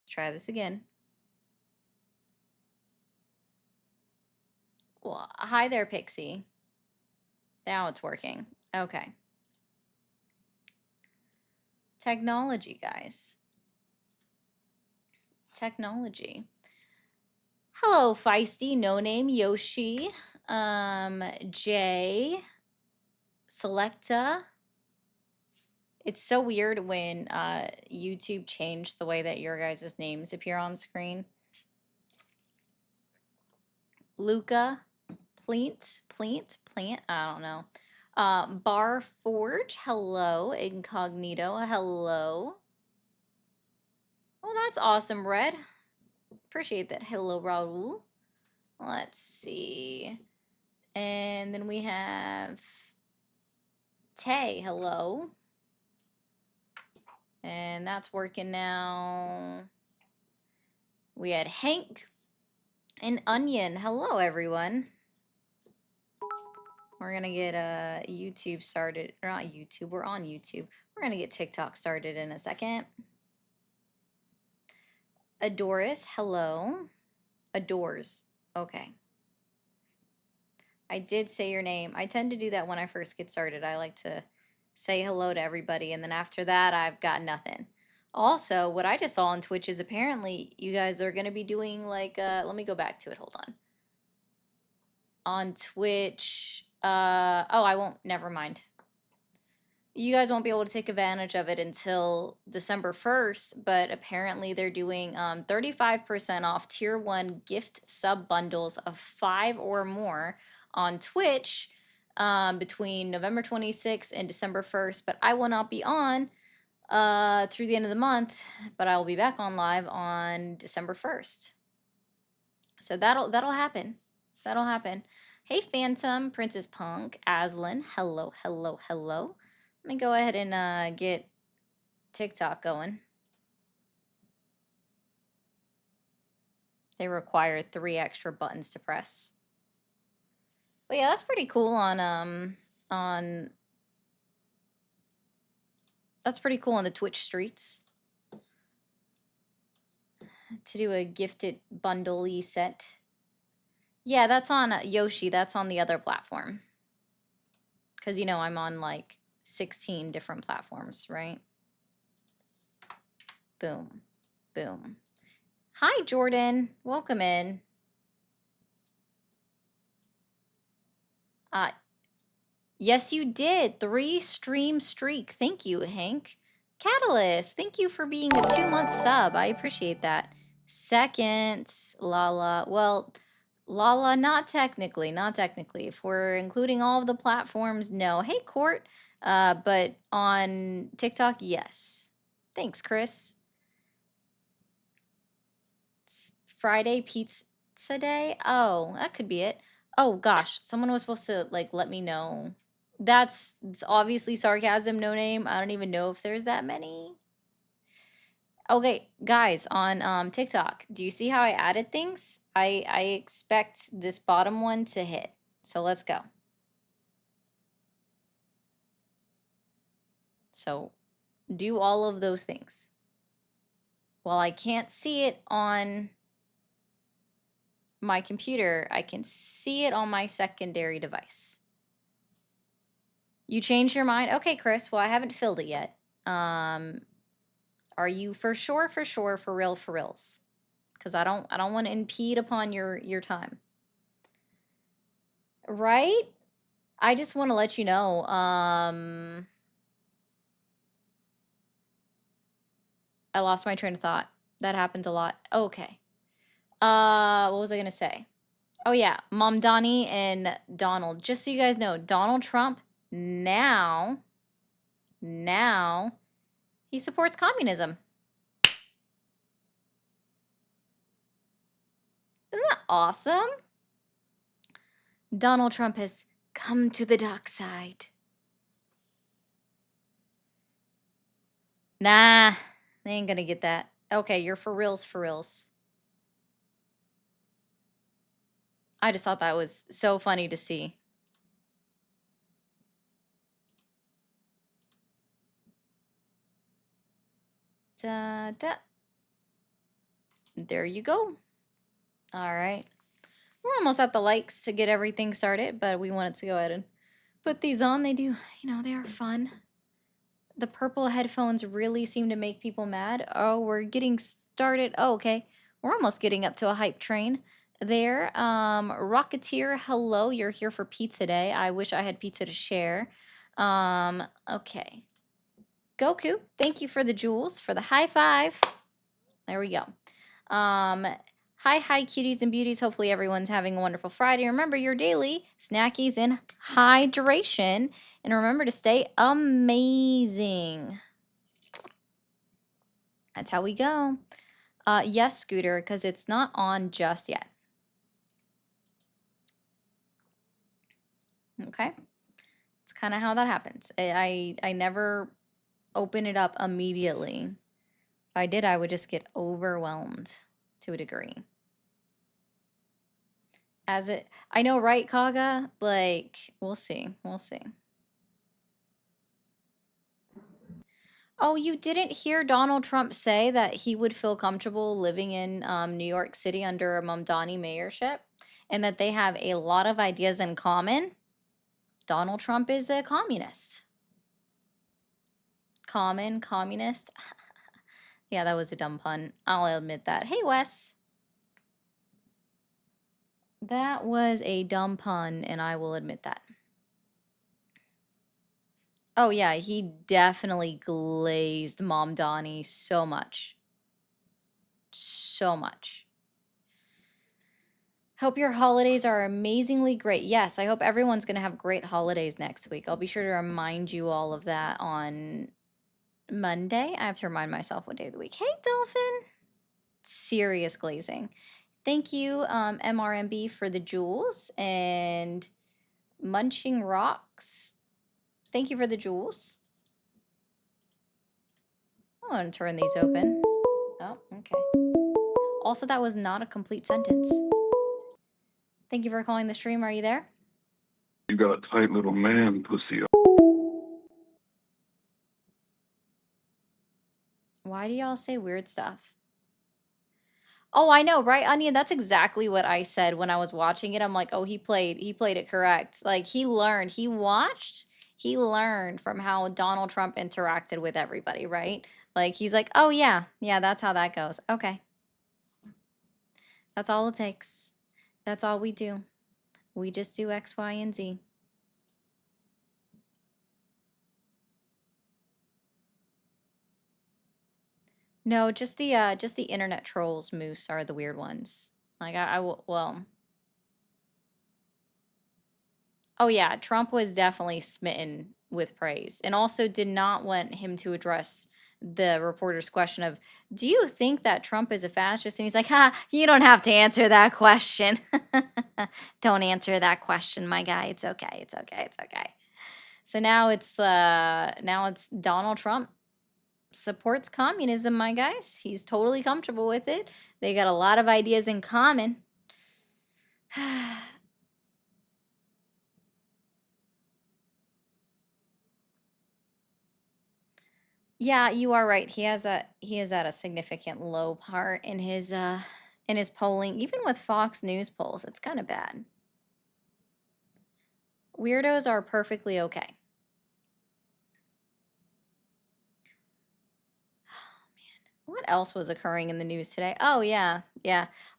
Let's try this again. Well, hi there, Pixie. Now it's working. Okay. Technology, guys. Technology. Hello, Feisty, No Name, Yoshi, Jay, Selecta. It's so weird when YouTube changed the way that your guys' names appear on screen. Luca, Plant, I don't know. Bar Forge, hello. Incognito, hello. Well, that's awesome, Red. Appreciate that. Hello, Raul. Let's see. And then we have Tay, hello. And that's working now. We had Hank and Onion. Hello, everyone. We're going to get YouTube started. Or not YouTube, we're on YouTube. We're going to get TikTok started in a second. Adoris, hello. Adores. Okay. I did say your name. I tend to do that when I first get started. I like to say hello to everybody, and then after that, I've got nothing. Also, what I just saw on Twitch is apparently you guys are going to be doing like, let me go back to it. Hold on. On Twitch, oh, I won't, never mind. You guys won't be able to take advantage of it until December 1st, but apparently they're doing 35% off tier 1 gift sub bundles of 5 or more on Twitch between November 26th and December 1st, but I will not be on through the end of the month, but I will be back on live on December 1st. So that'll happen. That'll happen. Hey Phantom, Princess Punk, Aslan, hello, hello, hello. Let me go ahead and get TikTok going. They require 3 extra buttons to press. But yeah, that's pretty cool on that's pretty cool on the Twitch streets. To do a gifted bundle-y set. Yeah, that's on Yoshi. That's on the other platform. Because, you know, I'm on like 16 different platforms, right? Boom. Boom. Hi, Jordan. Welcome in. Yes, you did. 3 stream streak. Thank you, Hank. Catalyst, thank you for being a 2-month sub. I appreciate that. Second, Lala. Well, Lala, not technically. Not technically. If we're including all of the platforms, no. Hey, Court. But on TikTok, yes. Thanks, Chris. It's Friday Pizza Day? Oh, that could be it. Oh, gosh. Someone was supposed to, like, let me know. It's obviously sarcasm, No Name. I don't even know if there's that many. Okay, guys, on TikTok, do you see how I added things? I expect this bottom one to hit. So let's go. So do all of those things. While I can't see it on my computer, I can see it on my secondary device. You changed your mind? Okay, Chris. Well, I haven't filled it yet. Are you for sure, for real, for reals? Because I don't want to impede upon your time. Right? I just want to let you know. I lost my train of thought. That happens a lot. Okay. What was I gonna say? Oh yeah, Mom Donnie and Donald. Just so you guys know, Donald Trump now he supports communism. Isn't that awesome? Donald Trump has come to the dark side. Nah, they ain't gonna get that. Okay, you're for reals, for reals. I just thought that was so funny to see. Da, da. There you go. All right. We're almost at the likes to get everything started, but we wanted to go ahead and put these on. They do, they are fun. The purple headphones really seem to make people mad. Oh, we're getting started. Oh, okay. We're almost getting up to a hype train there. Rocketeer, hello. You're here for pizza day. I wish I had pizza to share. Okay. Goku, thank you for the jewels, for the high five. There we go. Hi, cuties and beauties. Hopefully everyone's having a wonderful Friday. Remember your daily snackies and hydration. And remember to stay amazing. That's how we go. Yes, Scooter, because it's not on just yet. Okay. It's kind of how that happens. I never open it up immediately. If I did, I would just get overwhelmed to a degree. I know, right, Kaga? Like, we'll see. We'll see. Oh, you didn't hear Donald Trump say that he would feel comfortable living in New York City under a Mamdani mayorship and that they have a lot of ideas in common? Donald Trump is a communist. Communist. Yeah, that was a dumb pun. I'll admit that. Hey, Wes. That was a dumb pun, and I will admit that. Oh, yeah, he definitely glazed Mamdani so much. So much. Hope your holidays are amazingly great. Yes, I hope everyone's going to have great holidays next week. I'll be sure to remind you all of that on Monday. I have to remind myself what day of the week. Hey, Dolphin. Serious glazing. Thank you, MRMB, for the jewels. And Munching Rocks, thank you for the jewels. I'm going to turn these open. Oh, okay. Also, that was not a complete sentence. Thank you for calling the stream. Are you there? You got a tight little man pussy. Why do y'all say weird stuff? Oh, I know, right, Onion? That's exactly what I said when I was watching it. I'm like, oh, he played it correct. Like, he learned, he learned from how Donald Trump interacted with everybody, right? Like, he's like, oh, yeah, that's how that goes. Okay. That's all it takes. That's all we do. We just do X, Y, and Z. No, just the internet trolls, Moose, are the weird ones. Like, well. Oh, yeah, Trump was definitely smitten with praise and also did not want him to address the reporter's question of, do you think that Trump is a fascist? And he's like, you don't have to answer that question. Don't answer that question, my guy. It's okay. It's okay. It's okay. So now it's Donald Trump supports communism, my guys. He's totally comfortable with it. They got a lot of ideas in common. Yeah, you are right. He is at a significant low part in his polling, even with Fox News polls. It's kind of bad. Weirdos are perfectly okay. What else was occurring in the news today? Oh, yeah.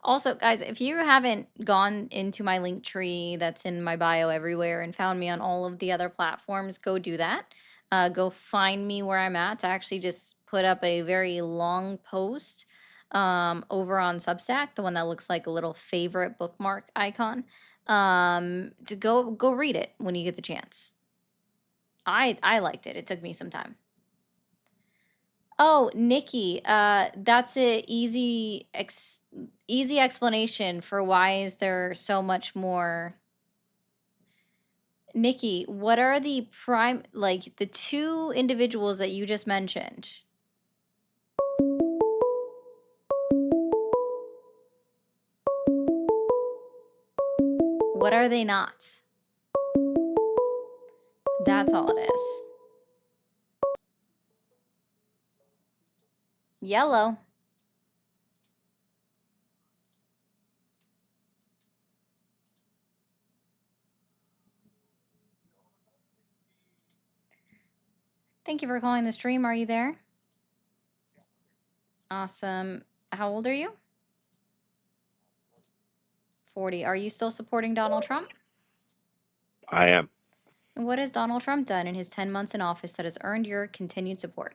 Also, guys, if you haven't gone into my link tree that's in my bio everywhere and found me on all of the other platforms, go do that. Go find me where I'm at. I actually just put up a very long post over on Substack, the one that looks like a little favorite bookmark icon. To go read it when you get the chance. I liked it. It took me some time. Oh, Nikki, that's a easy explanation for why is there so much more. Nikki, what are the the two individuals that you just mentioned? What are they not? That's all it is. Yellow. Thank you for calling the stream. Are you there? Awesome. How old are you? 40. Are you still supporting Donald Trump? I am. And what has Donald Trump done in his 10 months in office that has earned your continued support?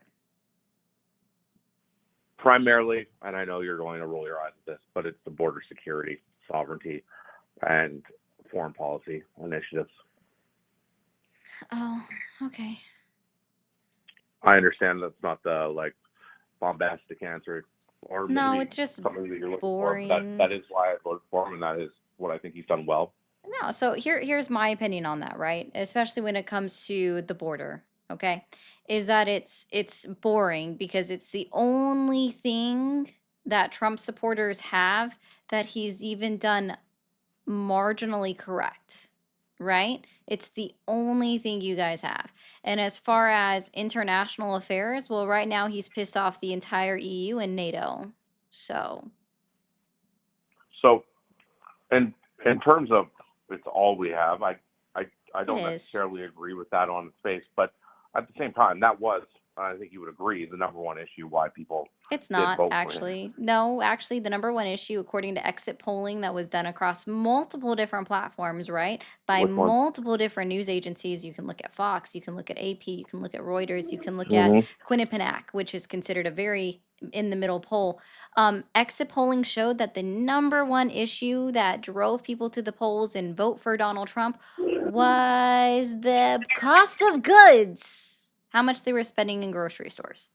Primarily, and I know you're going to roll your eyes at this, but it's the border security, sovereignty, and foreign policy initiatives. Oh, okay. I understand that's not the bombastic answer, or No, maybe it's just something that you're looking boring. for. But that is why I voted for him, and that is what I think he's done well. No, so here's my opinion on that, right? Especially when it comes to the border, okay? Is that it's boring because it's the only thing that Trump supporters have that he's even done marginally correct, right? It's the only thing you guys have. And as far as international affairs, well, right now he's pissed off the entire EU and NATO. So, in terms of it's all we have, I don't is. necessarily agree with that on its face, but at the same time, that was, I think you would agree, the number one issue why people It's did not vote for him. actually. No, actually, the number one issue, according to exit polling that was done across multiple different platforms, right? By Which one? multiple different news agencies. You can look at Fox, you can look at AP, you can look at Reuters, you can look Mhm. at Quinnipiac, which is considered a very in the middle poll. Exit polling showed that the number one issue that drove people to the polls and vote for Donald Trump was the cost of goods, how much they were spending in grocery stores.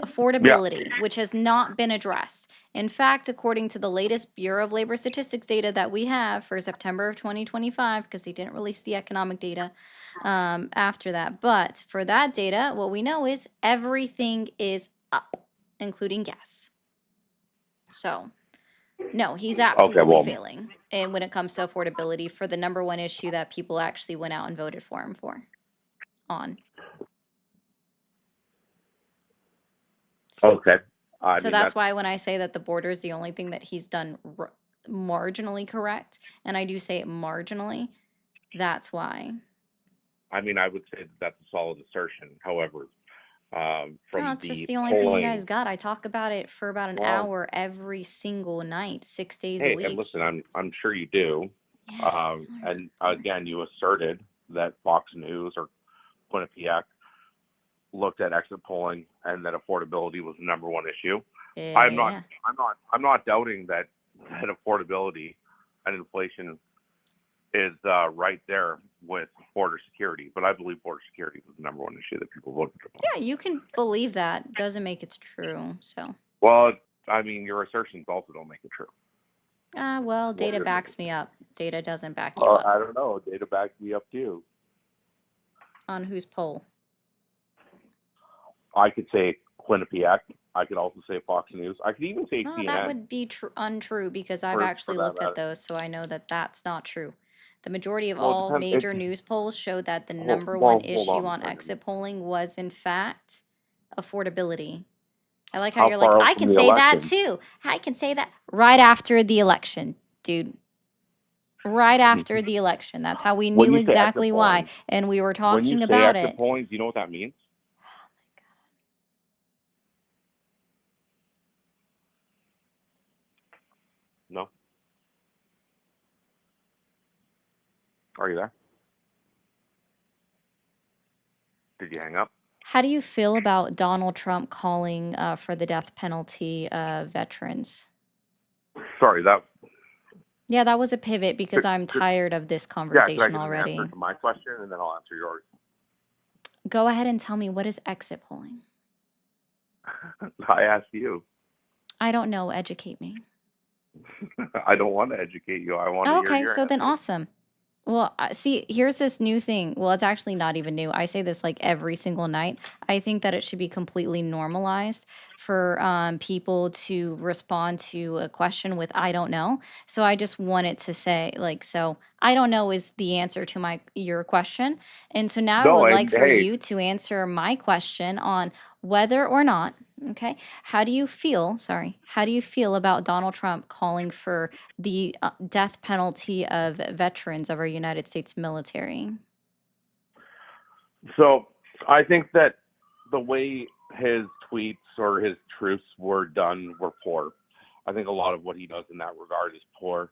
Affordability, which has not been addressed. In fact, according to the latest Bureau of Labor Statistics data that we have for September of 2025, because they didn't release the economic data after that, but for that data, what we know is everything is up, including gas. So, no, he's absolutely failing. And when it comes to affordability, for the number one issue that people actually went out and voted for him on. Okay. So that's why when I say that the border is the only thing that he's done marginally correct, and I do say it marginally, that's why. I mean, I would say that's a solid assertion. However, from it's the just the only thing you guys got. I talk about it for about an hour every single night, 6 days a week. And listen, I'm sure you do. Yeah, and again, you asserted that Fox News or Quinnipiac looked at exit polling and that affordability was the number one issue. I'm not doubting that affordability and inflation is right there with border security, but I believe border security was the number one issue that people voted for. Yeah, you can believe that. Doesn't make it true. So. Well, I mean, your assertions also don't make it true. Well, data backs me up. Data doesn't back you up. I don't know. Data backs me up too. On whose poll? I could say Quinnipiac. I could also say Fox News. I could even say CNN. No, that would be untrue because I've actually looked at those, so I know that that's not true. The majority of all major news polls show that the number one issue on exit polling was, in fact, affordability. I like how you're like, I can say that too. I can say that right after the election, dude. Right after the election. That's how we knew exactly why. And we were talking about it. Exit polling, do you know what that means? No. Are you there? Did you hang up? How do you feel about Donald Trump calling for the death penalty of veterans? Sorry, Yeah, that was a pivot because I'm tired of this conversation already. Answer to my question, and then I'll answer yours. Go ahead and tell me, what is exit polling? I asked you. I don't know. Educate me. I don't want to educate you. I want to hear your so answer. Then awesome. Well, see, here's this new thing. Well, it's actually not even new. I say this like every single night. I think that it should be completely normalized for people to respond to a question with "I don't know." So I just wanted to say, so I don't know is the answer to your question, and so now I would like for you to answer my question on whether or not. Okay, how do you feel? How do you feel about Donald Trump calling for the death penalty of veterans of our United States military? So I think that the way his tweets or his truths were done were poor. I think a lot of what he does in that regard is poor.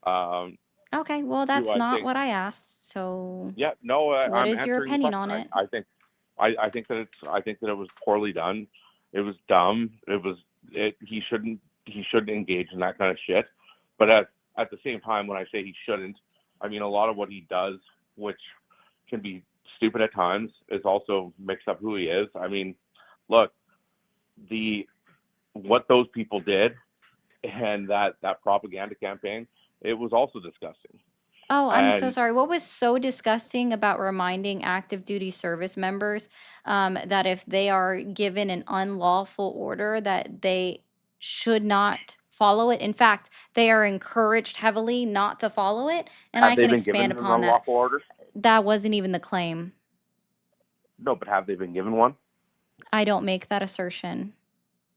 Um, Okay, well, do that's I not think? what I asked. So, Yeah, no, what I'm is your answering the opinion on question. it? I think that it was poorly done. It was dumb. He shouldn't engage in that kind of shit. But at the same time, when I say he shouldn't, I mean a lot of what he does, which can be stupid at times, is also mixed up who he is. I mean, look, what those people did and that propaganda campaign, it was also disgusting. Oh, I'm so And sorry. What was so disgusting about reminding active duty service members that if they are given an unlawful order, that they should not follow it? In fact, they are encouraged heavily not to follow it. And have I they can been given expand an upon that. unlawful order? That wasn't even the claim. No, but have they been given one? I don't make that assertion.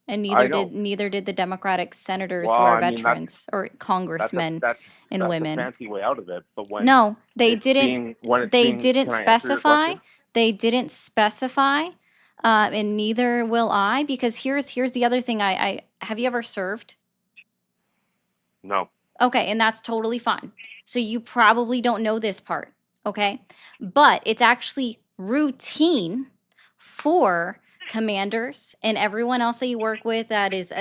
And I know. neither did the Democratic senators Well, who are I mean veterans or congressmen and that's a women. fancy way out of it. But No, they didn't. They didn't can I answer your specify. question? They didn't specify, and neither will I. Because here's the other thing. I have you ever served? No. Okay, and that's totally fine. So you probably don't know this part. Okay, but it's actually routine for commanders and everyone else that you work with that is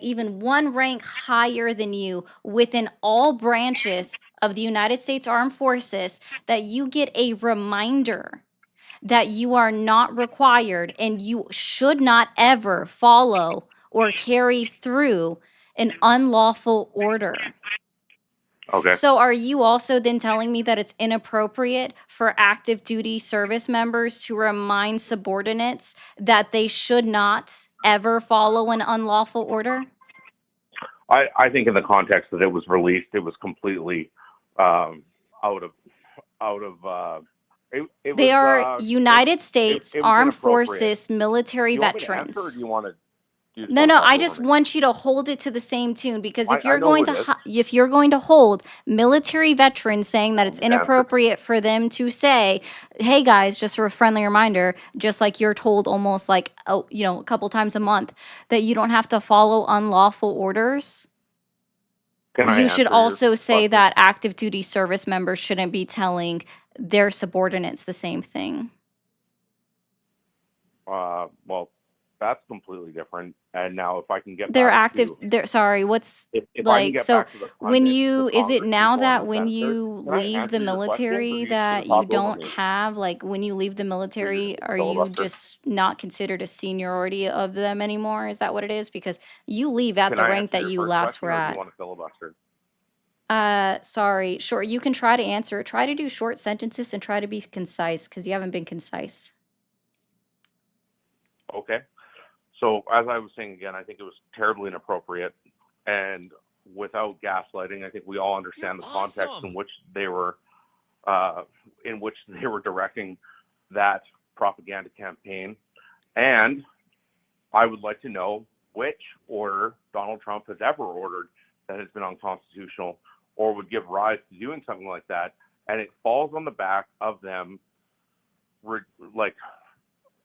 even one rank higher than you within all branches of the United States Armed Forces that you get a reminder that you are not required and you should not ever follow or carry through an unlawful order. Okay. So are you also then telling me that it's inappropriate for active duty service members to remind subordinates that they should not ever follow an unlawful order? I think in the context that it was released, it was completely out of it They was, are United States it was Armed inappropriate. Forces military Do you want me to answer, or veterans. do you want to do No, some no, stuff I over just me? want you to hold it to the same tune because if I you're know going who to it is. if you're going to hold military veterans saying that Want it's me to answer? inappropriate for them to say, "Hey guys, just for a friendly reminder," just like you're told almost like a couple times a month that you don't have to follow unlawful orders. Can I You should answer your also say question? that active duty service members shouldn't be telling their subordinates the same thing. Well, that's completely different. And now, if I can get They're back active. to They're sorry. What's if I can like get so back to the when pundits, the is it Congress now people and that the when senators, you can I leave the answer your questions, or are military you just going that to you talk over don't me? have like when you leave the Or you're military just are going to you filibuster? just not considered a seniority of them anymore? Is that what it is? Because you leave at Can the I rank answer that your you first last question, were or do you at. want to filibuster? Sorry. Sure, you can try to answer. Try to do short sentences and try to be concise because you haven't been concise. Okay. So, as I was saying again, I think it was terribly inappropriate, and without gaslighting, I think we all understand the context in which they were directing that propaganda campaign. And I would like to know which order Donald Trump has ever ordered that has been unconstitutional or would give rise to doing something like that. And it falls on the back of them, like,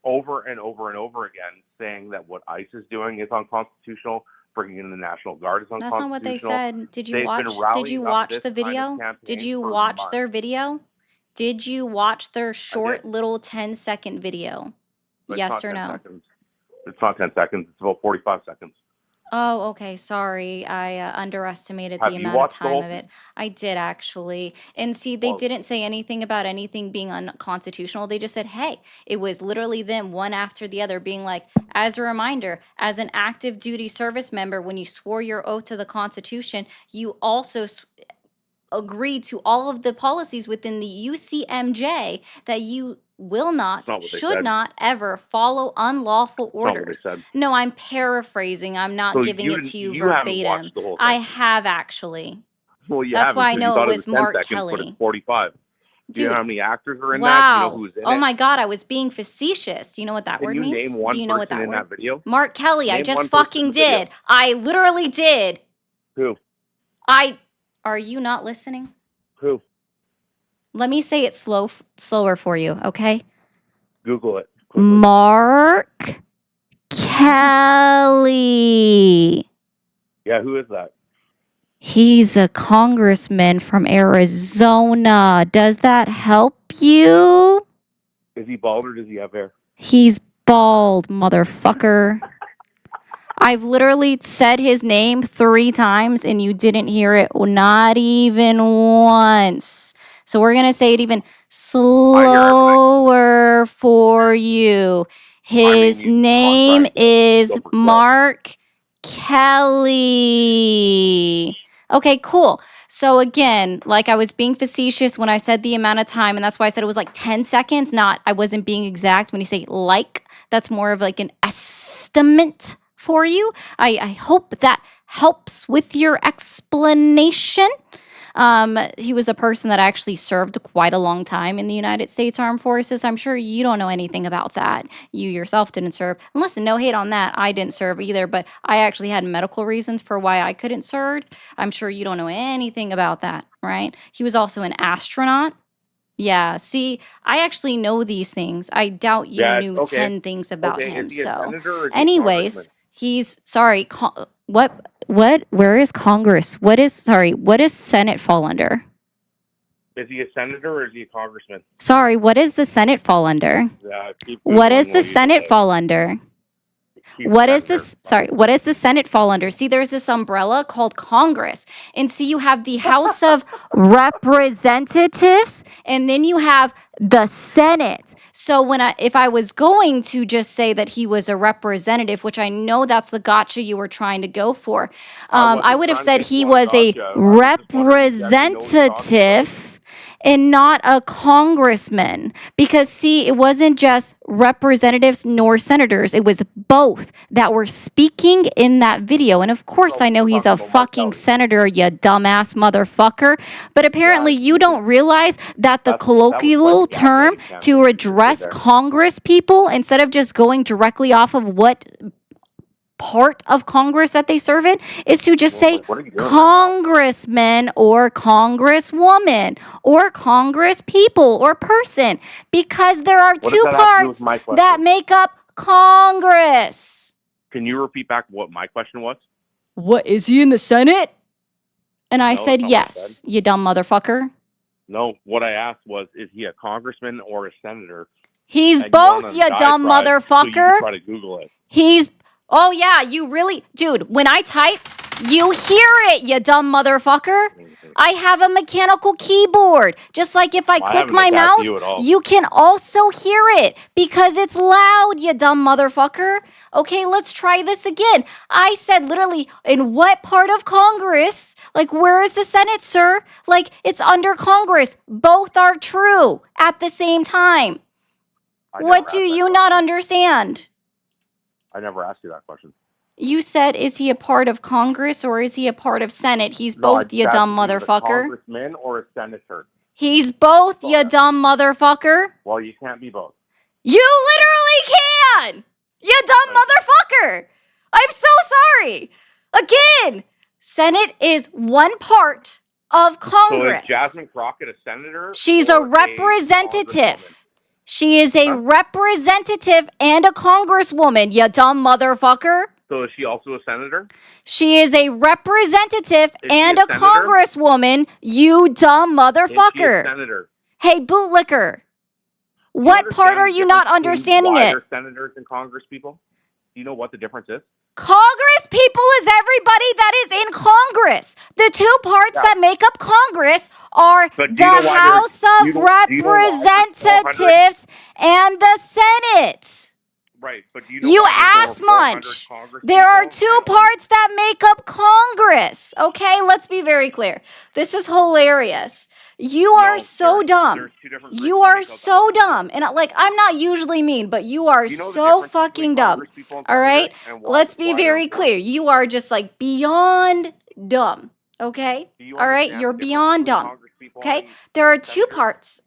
over and over and over again, saying that what ICE is doing is unconstitutional, bringing in the National Guard is That's not what they unconstitutional. said. Did you They've been watch rallying up this the kind of video? Did campaign you for watch months. their video? Did you watch their I short did. little 10-second video? But Yes it's not or 10 no? seconds. It's not 10 seconds. It's about 45 seconds. Oh, okay. Sorry. I underestimated Have the you amount of watched the time whole of thing? it. I did actually. And see, they Well, didn't say anything about anything being unconstitutional. They just said, hey, it was literally them one after the other being like, as a reminder, as an active duty service member, when you swore your oath to the Constitution, you also agreed to all of the policies within the UCMJ that you will that's not, not what they should said. not ever follow unlawful That's not what they orders. said. No, I'm paraphrasing. I'm not So giving it to you you haven't verbatim. watched the whole I thing. have actually. Well, you That's haven't, why I because you know it thought it was was 10 Mark seconds, but it's Kelly. 45. Do you know Dude, how many actors are in that? Do you know wow. who's in Oh it? my God, I was being facetious. Do you know what that Can word you name means? Do one you know what person that in word? that video? Mark Kelly, I Name just one person in fucking the video. did. I literally did. Who? Are you not listening? Who? Let me say it slower for you, okay? Google it. Quickly. Mark Kelly. Yeah, who is that? He's a congressman from Arizona. Does that help you? Is he bald or does he have hair? He's bald, motherfucker. I've literally said his name 3 times and you didn't hear it, not even once. So we're going to say it even slower for you. His name is Mark Kelly. Okay, cool. So again, like I was being facetious when I said the amount of time, and that's why I said it was like 10 seconds, not I wasn't being exact. When you say like, that's more of like an estimate for you. I hope that helps with your explanation. He was a person that actually served quite a long time in the United States Armed Forces. I'm sure you don't know anything about that. You yourself didn't serve. And listen, no hate on that. I didn't serve either, but I actually had medical reasons for why I couldn't serve. I'm sure you don't know anything about that, right? He was also an astronaut. Yeah, see, I actually know these things. I doubt you knew 10 things about him. Is he a So, senator or is he a anyways, congressman? he's sorry. Where is Congress? What does Senate fall under? Is he a senator or is he a congressman? Sorry, what does the Senate fall under? What does the Senate fall under? What is this? Sorry, what does the Senate fall under? See, there's this umbrella called Congress. And see, you have the House of Representatives, and then you have the Senate. So if I was going to just say that he was a representative, which I know that's the gotcha you were trying to go for, I would have said he was a representative and not a congressman. Because see, it wasn't just representatives nor senators. It was both that were speaking in that video. And of course, I know he's a fucking senator, you dumbass motherfucker. But apparently you don't realize that the colloquial term to address Congress people, instead of just going directly off of what part of Congress that they serve in, is to just say congressman or congresswoman or congress people or person, because there are 2 parts that make up Congress. Can you repeat back what my question was? What, is he in the Senate? And I said yes, you dumb motherfucker. No, what I asked was, is he a congressman or a senator? He's both, you dumb motherfucker. So you try to Google it. Oh yeah, you really, dude, when I type, you hear it, you dumb motherfucker. I have a mechanical keyboard. Just like if I click my mouse, you can also hear it because it's loud, you dumb motherfucker. Okay, let's try this again. I said literally, in what part of Congress? Like, where is the Senate, sir? Like, it's under Congress. Both are true at the same time. What do you not understand? I never asked you that question. You said, is he a part of Congress or is he a part of Senate? He's both, you dumb motherfucker. A congressman or a senator? He's both, you dumb motherfucker. Well, you can't be both. You literally can! You dumb motherfucker! I'm so sorry! Again, Senate is one part of Congress. So is Jasmine Crockett a senator? She's a representative. She is a representative and a congresswoman, you dumb motherfucker. So is she also a senator? She is a representative and a congresswoman, you dumb motherfucker. Is she a senator? Hey, bootlicker. What part are you not understanding it? Are senators and congress people? Do you know what the difference is? Congress people is everybody that is in Congress. The 2 parts that make up Congress are the House of Representatives and the Senate. Right, but do you ass munch. There are 2 parts that make up Congress. Okay, let's be very clear. This is hilarious. You are so dumb. You are so dumb. And I'm not usually mean, but you are so fucking dumb. All right? Let's be very clear. You are just like beyond dumb. Okay? All right? You're beyond dumb. Okay? There are 2 parts.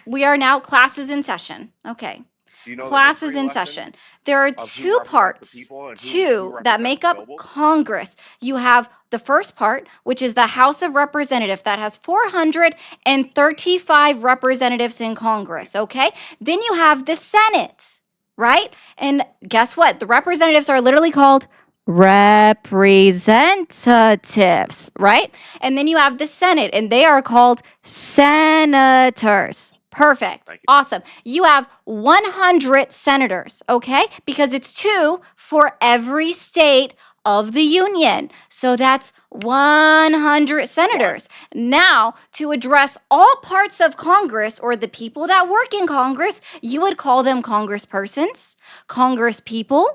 We are now classes in session. Okay. Do you know the Class is history in lesson session. There are of who two represents the parts, people and who two that represents make the up nobles? Congress. You have the first part, which is the House of Representatives, that has 435 representatives in Congress, okay? Then you have the Senate, right? And guess what? The representatives are literally called representatives, right? And then you have the Senate, and they are called senators. Perfect. Thank you. Awesome. You have 100 senators, okay? Because it's 2 for every state of the union. So that's 100 senators. Now, to address all parts of Congress or the people that work in Congress, you would call them congresspersons, congresspeople,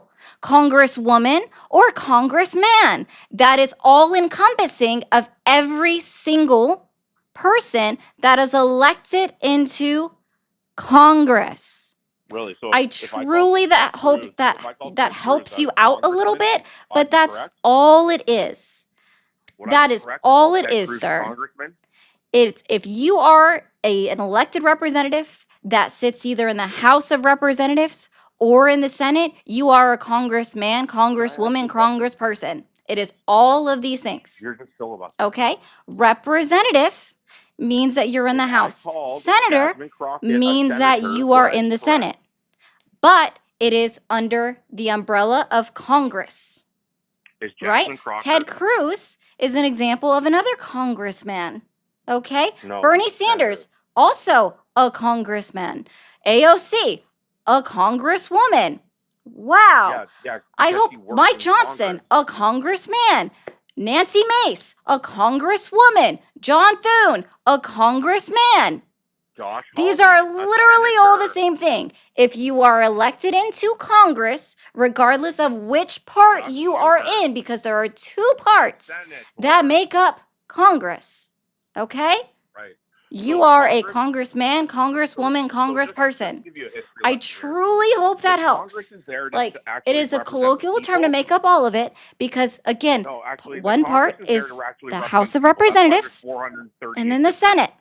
congresswoman, or congressman. That is all encompassing of every single person that is elected into Congress. Really? So I if I truly called hope Cruz- that if I called that Ted helps Cruz you a out a little congressman, bit, I'd but be that's correct? all it is. Would I That be is correct to all call it Ted is, Cruz a sir. congressman? It's if you are an elected representative that sits either in the House of Representatives or in the Senate, you are a congressman, congresswoman, congressperson. It is all of these things. You're just filibuster. Okay? Representative means that you're in the If I House. called Senator Jasmine Crockett a means that senator, you would are I in be the correct? Senate. But it is under the umbrella of Congress, Is right? Jasmine Crockett? Ted Cruz is an example of another congressman. Okay? No, Bernie he's a senator. Sanders, also a congressman. AOC, a congresswoman. Wow. Yeah, I because hope he works Mike in Johnson, Congress. a congressman. Nancy Mace, a congresswoman. John Thune, a congressman. Josh These Hawley, are a literally all the senator. same thing. If you are elected into Congress, regardless of which part Josh you are Hawley. in, because there are 2 parts Senator. that make up Congress. Okay? Right. You So are a Congress- congressman, congresswoman, Just congressperson. give you a history I lesson here. truly hope that So helps. Congress is there to Like, it actually is a represent the colloquial term to people. make up all of it because, again, No, actually, the one Congress part there is to actually the represent House of the people. That's why there's Representatives 438 and then the districts. Senate.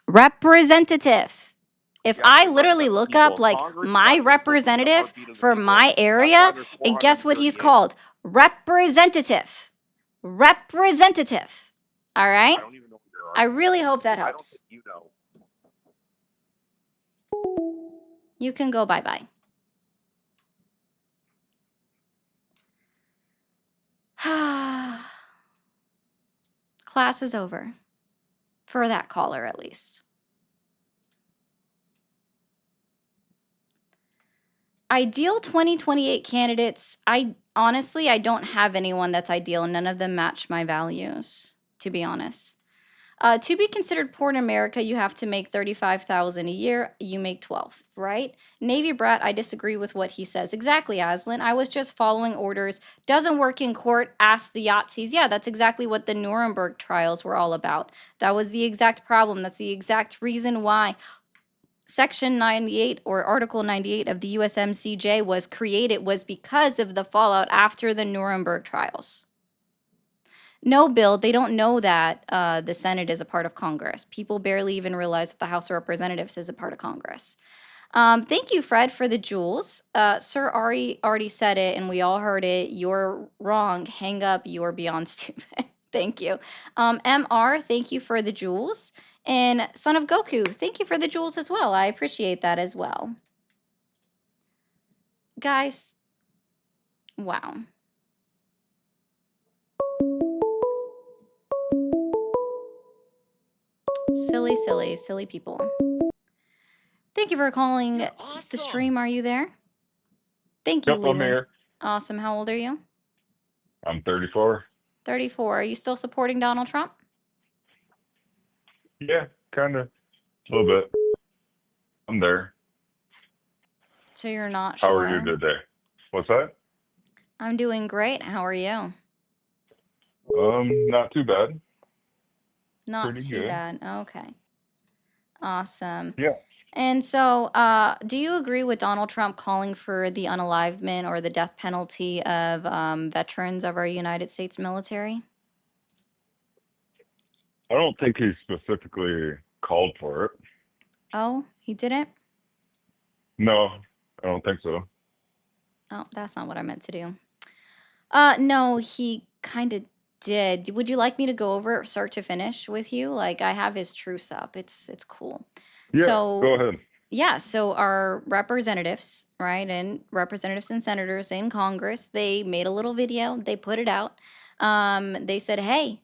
Representative. If Yeah, I to literally represent the look up people. like Congress my represents the representative heartbeat of the for people. my That's why area, there's and guess what he's 438. called? Representative. Representative. All right? I don't even know what you're I arguing. really hope that I don't helps. think you know. You can go bye-bye. Class is over. For that caller, at least. Ideal 2028 candidates, I don't have anyone that's ideal. None of them match my values, to be honest. To be considered poor in America, you have to make $35,000 a year. You make 12, right? Navy brat, I disagree with what he says. Exactly, Aslan. I was just following orders. Doesn't work in court. Ask the Yahtzees. Yeah, that's exactly what the Nuremberg trials were all about. That was the exact problem. That's the exact reason why Section 98 or Article 98 of the USMCJ was created, was because of the fallout after the Nuremberg trials. No, Bill, they don't know that the Senate is a part of Congress. People barely even realize that the House of Representatives is a part of Congress. Thank you, Fred, for the jewels. Sir Ari already said it, and we all heard it. You're wrong. Hang up. You're beyond stupid. Thank you. MR, thank you for the jewels. And Son of Goku, thank you for the jewels as well. I appreciate that as well. Guys, wow. Silly people. Thank you for calling the stream. Are you there? Thank you, Yep, I'm Leland. here. Awesome. How old are you? I'm 34. 34. Are you still supporting Donald Trump? Yeah, kind of. A little bit. I'm there. So you're not sure? How are you today? What's that? I'm doing great. How are you? Not too bad. Not Pretty too good. bad. Okay. Awesome. Yeah. And so, do you agree with Donald Trump calling for the unalivement or the death penalty of veterans of our United States military? I don't think he specifically called for it. Oh, he didn't? No, I don't think so. Oh, that's not what I meant to do. No, he kind of did. Would you like me to go over it start to finish with you? Like I have his truce up. It's cool. Yeah, go So ahead. yeah, so our representatives, right, and representatives and senators in Congress, they made a little video. They put it out. They said, "Hey,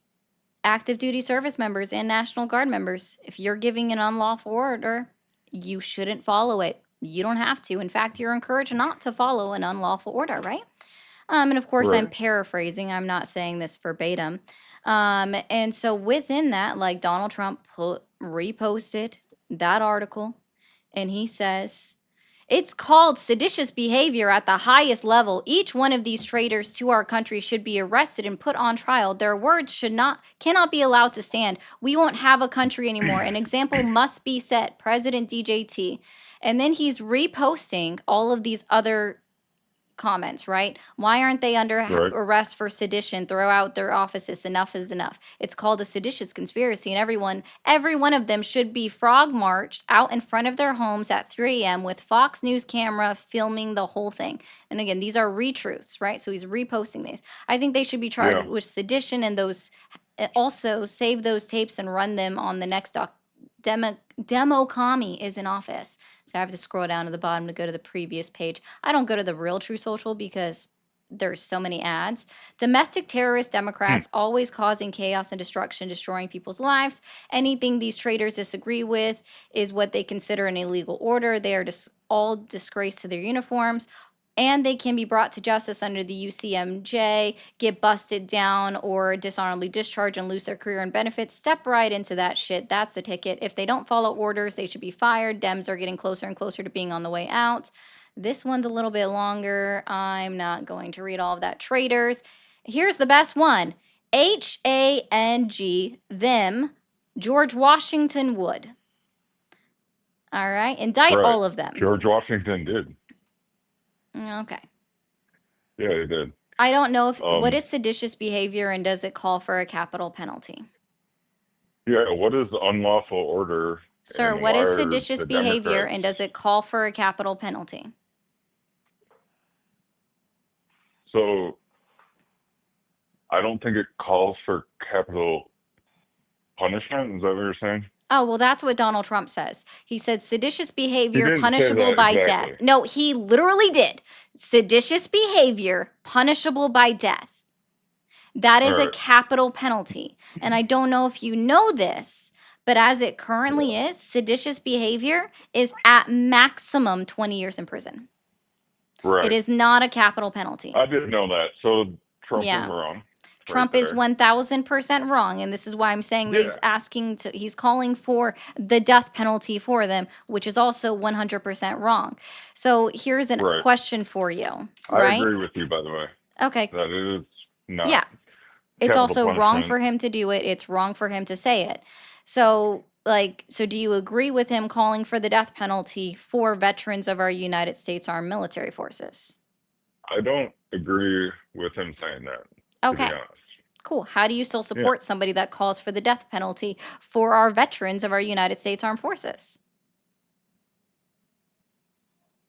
active duty service members and National Guard members, if you're giving an unlawful order, you shouldn't follow it. You don't have to. In fact, you're encouraged not to follow an unlawful order, right?" And of course, I'm Right. paraphrasing. I'm not saying this verbatim. And so within that, like Donald Trump reposted that article, and he says, it's called seditious behavior at the highest level. Each one of these traitors to our country should be arrested and put on trial. Their words cannot be allowed to stand. We won't have a country anymore. An example must be set. President DJT. And then he's reposting all of these other comments, right? Why aren't they under Right. arrest for sedition? Throw out their offices. Enough is enough. It's called a seditious conspiracy, and every one of them should be frog marched out in front of their homes at 3 a.m. with Fox News camera filming the whole thing. And again, these are retruths, right? So he's reposting these. I think they should be charged Yeah. with sedition, and those also save those tapes and run them on the next demo commie is in office. So I have to scroll down to the bottom to go to the previous page. I don't go to the real True Social because there's so many ads. Domestic terrorist Democrats always causing chaos and destruction, destroying people's lives. Anything these traitors disagree with is what they consider an illegal order. They are all disgrace to their uniforms. And they can be brought to justice under the UCMJ, get busted down, or dishonorably discharged and lose their career and benefits. Step right into that shit. That's the ticket. If they don't follow orders, they should be fired. Dems are getting closer and closer to being on the way out. This one's a little bit longer. I'm not going to read all of that. Traitors. Here's the best one. HANG, them, George Washington Wood. All right. Indict Right. all of them. George Washington did. Okay. Yeah, he did. I don't know if what is seditious behavior and does it call for a capital penalty? Yeah, what is unlawful order? Sir, and what why is are seditious the behavior Democrats- and does it call for a capital penalty? So, I don't think it calls for capital punishment. Is that what you're saying? Oh, well, that's what Donald Trump says. He said seditious behavior didn't say punishable that by exactly. death. No, he literally did. Seditious behavior punishable by death. That is a Alright. capital penalty. And I don't know if you know this, but as it currently is, seditious behavior is at maximum 20 years in prison. Right. It is not a capital penalty. I didn't know that. So Trump Yeah. is wrong. Trump right is there. 1000% wrong, and this is why I'm saying that he's calling for the death penalty for them, which is also 100% wrong. So here's a Right. question for you, I right? agree with you, by the way. Okay. That it is not. Yeah. It's capital also wrong punishment. for him to do it. It's wrong for him to say it. So do you agree with him calling for the death penalty for veterans of our United States Armed Military Forces? I don't agree with him saying that. To Okay. be honest. Cool. How do you still support somebody that calls for the death penalty for our veterans of our United States Armed Forces?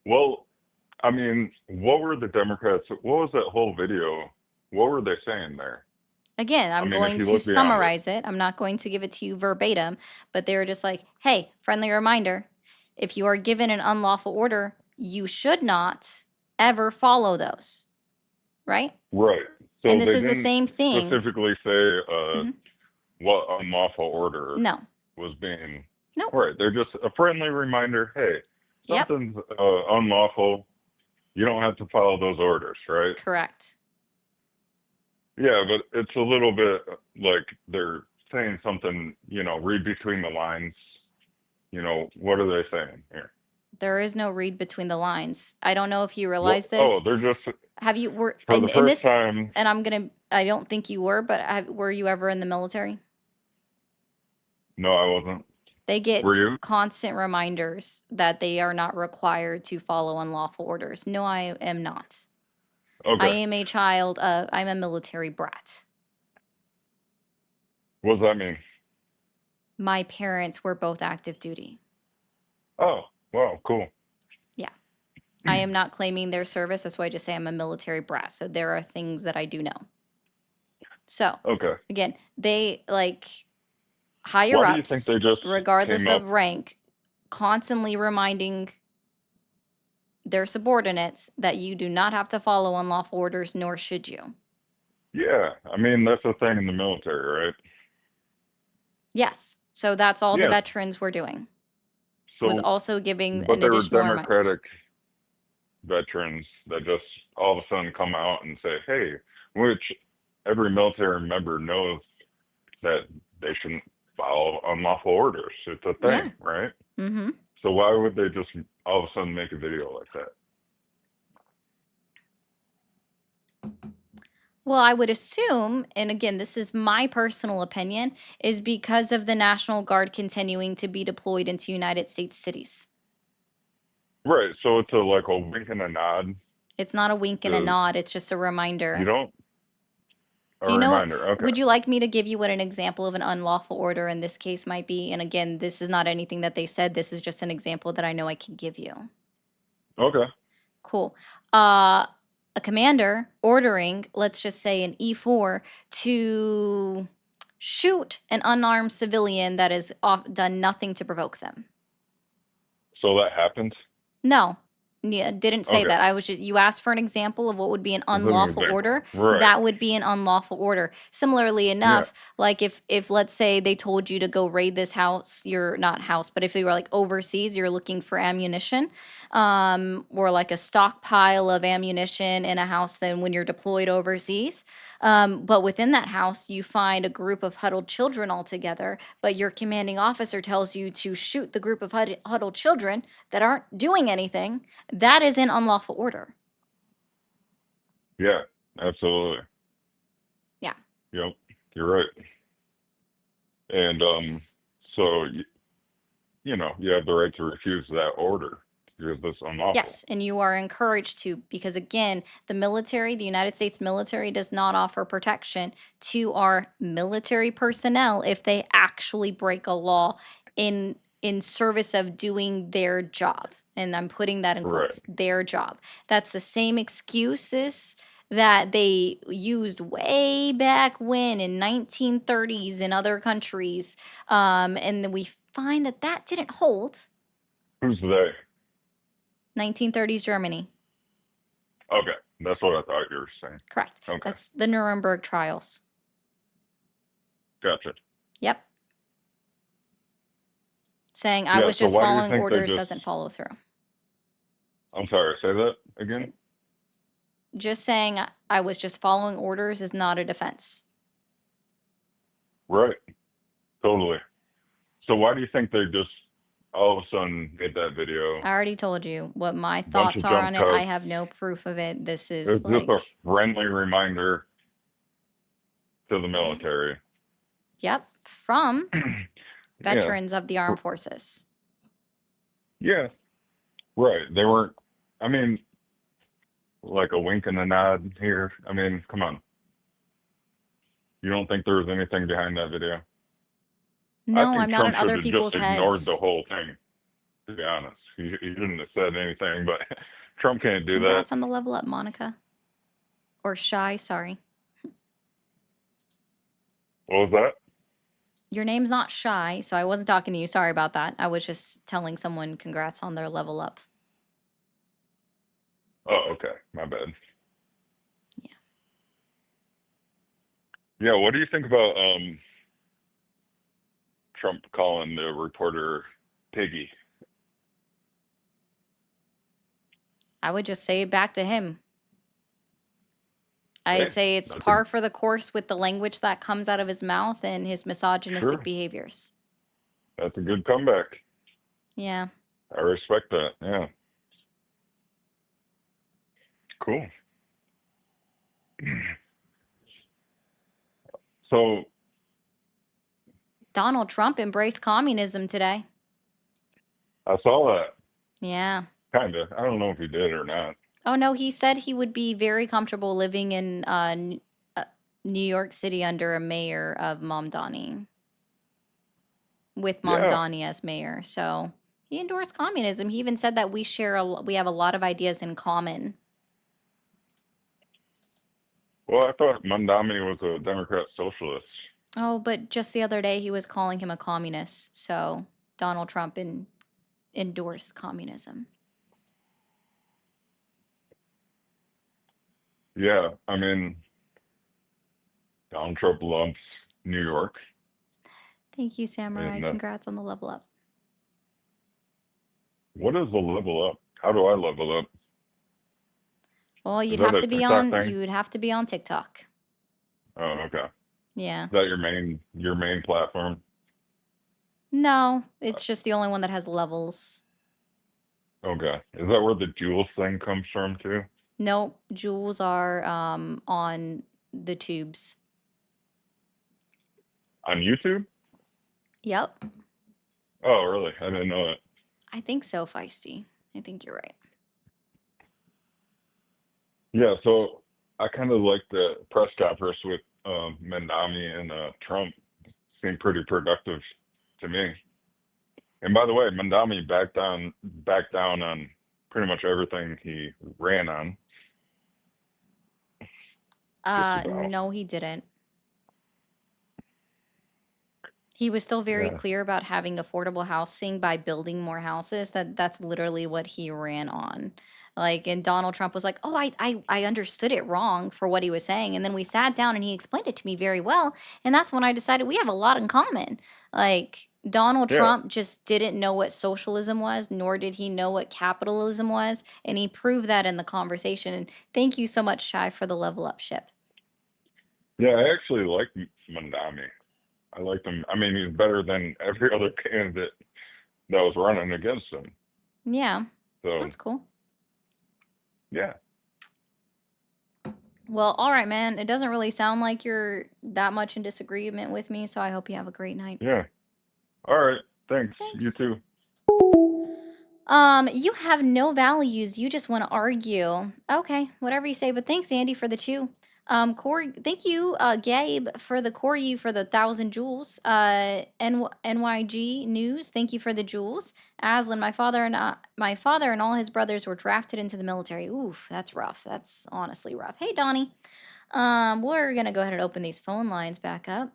Well, I mean, what were the Democrats? What was that whole video? What were they saying there? Again, I'm mean, if going you to look beyond it. summarize it. I'm not going to give it to you verbatim, but they were just like, hey, friendly reminder, if you are given an unlawful order, you should not ever follow those. Right? Right. So And this they is the didn't same thing. specifically say Mhm. what unlawful order No. was being. Nope. Right. They're just a friendly reminder. Hey, Yep. something's unlawful. You don't have to follow those orders, right? Correct. Yeah, but it's a little bit like they're saying something, read between the lines. What are they saying here? There is no read between the lines. I don't know if you realize Well, this. they're just Have you were for and, the and first this time. and I don't think you were, but were you ever in the military? No, I wasn't. They get Were you? constant reminders that they are not required to follow unlawful orders. No, I am not. I Okay. am a child of, I'm a military brat. What does that mean? My parents were both active duty. Oh, wow, cool. Yeah. I am not claiming their service. That's why I just say I'm a military brat. So there are things that I do know. So Okay. again, they like higher Why do you think ups, they just regardless came up? of rank, constantly reminding their subordinates that you do not have to follow unlawful orders, nor should you. Yeah, I mean, that's the thing in the military, right? Yes. So that's all the Yes. veterans were doing. Was So, also giving but an they were additional reminder. Democratic veterans that just all of a sudden come out and say, hey, which every military member knows that they shouldn't follow unlawful orders. It's a Yeah. thing, right? Mm-hmm. So why would they just all of a sudden make a video like that? Well, I would assume, and again, this is my personal opinion, is because of the National Guard continuing to be deployed into United States cities. Right. So it's like a wink and a nod. It's not a wink and a nod. It's just a reminder. You don't? Do you know what? Reminder. Okay. Would you like me to give you what an example of an unlawful order in this case might be? And again, this is not anything that they said. This is just an example that I know I can give you. Okay. Cool. A commander ordering, let's just say an E4, to shoot an unarmed civilian that has done nothing to provoke them. So that happens? No. Yeah, didn't say Okay. that. I was just, you asked for an example of what would be an As an unlawful example. order. Right. That would be an unlawful order. Similarly enough, like if let's say they told you to go raid this house, you're not house, but if you were like overseas, you're looking for ammunition, or like a stockpile of ammunition in a house, then when you're deployed overseas, but within that house, you find a group of huddled children all together, but your commanding officer tells you to shoot the group of huddled children that aren't doing anything. That is an unlawful order. Yeah, absolutely. Yeah. Yep, you're right. And so you know, you have the right to refuse that order because it's unlawful. Yes, and you are encouraged to, because again, the military, the United States military, does not offer protection to our military personnel if they actually break a law in service of doing their job. And I'm putting that in quotes, their job. That's the same excuses that they used way back when in 1930s in other countries. And then we find that that didn't hold. Who's they? 1930s Germany. Okay, that's what I thought you were saying. Correct. Okay. That's the Nuremberg trials. Gotcha. Yep. Saying I Yeah, was so just why do you following think they orders just- doesn't follow through. I'm sorry, say that again? Just saying I was just following orders is not a defense. Right. Totally. So why do you think they just all of a sudden made that video? I already told you what my Bunch thoughts of are jump on it. I cuts. have no proof of it. This is It's like, just a friendly reminder to the military. yep, from Yeah. veterans of the armed forces. Yeah. Right. They weren't, I mean, like a wink and a nod here. I mean, come on. You don't think there was anything behind that video? No, I think I'm not Trump in other should have people's just ignored heads. the whole thing, to be honest. He shouldn't have said anything, but Trump can't do Congrats that. on the level up, Monica. Or Shy, sorry. What was that? Your name's not Shy, so I wasn't talking to you. Sorry about that. I was just telling someone congrats on their level up. Oh, okay. My bad. Yeah. Yeah, what do you think about Trump calling the reporter piggy? I would just say it back to him. I Hey, say it's that's a- par for the course with the language that comes out of his mouth and his misogynistic Sure. behaviors. That's a good comeback. Yeah. I respect that. Yeah. Cool. So, Donald Trump embraced communism today. I saw that. Yeah. Kind of. I don't know if he did or not. Oh, no, he said he would be very comfortable living in New York City under a mayor of Mamdani. With Yeah. Mamdani as mayor. So He endorsed communism. He even said that we have a lot of ideas in common. Well, I thought Mandami was a Democrat socialist. Oh, but just the other day he was calling him a communist. So Donald Trump endorsed communism. Yeah, I mean, Donald Trump loves New York. Thank you, Samurai. And Congrats on the level up. what is the level up? How do I level up? Well, Is you'd that have a to be TikTok on thing? you would have to be on TikTok. Oh, okay. Yeah. Is that your main platform? No, it's just the only one that has levels. Okay. Is that where the Jules thing comes from too? Nope, jewels are on the tubes. On YouTube? Yep. Oh, really? I didn't know that. I think so, Feisty. I think you're right. Yeah, so I kind of like the press conference with Mandami and Trump. Seemed pretty productive to me. And by the way, Mandami backed down on pretty much everything he ran on. Just about. No, he didn't. He was still very Yeah. clear about having affordable housing by building more houses. That's literally what he ran on. Like, and Donald Trump was like, "Oh, I understood it wrong for what he was saying." And then we sat down and he explained it to me very well. And that's when I decided we have a lot in common. Like, Donald Yeah. Trump just didn't know what socialism was, nor did he know what capitalism was. And he proved that in the conversation. And thank you so much, Shai, for the level up ship. Yeah, I actually like Mandami. I liked him. I mean, he's better than every other candidate that was running against him. Yeah, So, that's cool. yeah. Well, all right, man. It doesn't really sound like you're that much in disagreement with me, so I hope you have a great night. Yeah. All right. Thanks. You Thanks. too. You have no values. You just want to argue. Okay, whatever you say. But thanks, Andy, for the 2. Corey, thank you, Gabe, for the Corey for the 1,000 jewels. NYG News, thank you for the jewels. Aslan, my father and all his brothers were drafted into the military. Oof, that's rough. That's honestly rough. Hey, Donnie. We're gonna go ahead and open these phone lines back up.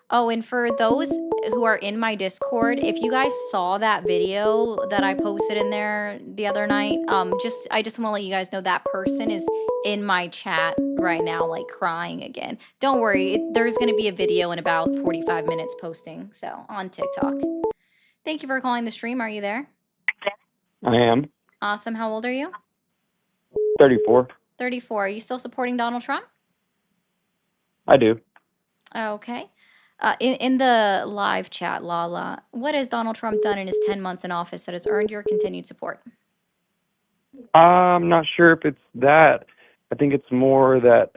Oh, and for those who are in my Discord, if you guys saw that video that I posted in there the other night, I just want to let you guys know that person is in my chat right now, like crying again. Don't worry, there's going to be a video in about 45 minutes posting, so on TikTok. Thank you for calling the stream. Are you there? I am. Awesome. How old are you? 34. 34. Are you still supporting Donald Trump? I do. Okay. In the live chat, Lala, what has Donald Trump done in his 10 months in office that has earned your continued support? I'm not sure if it's that. I think it's more that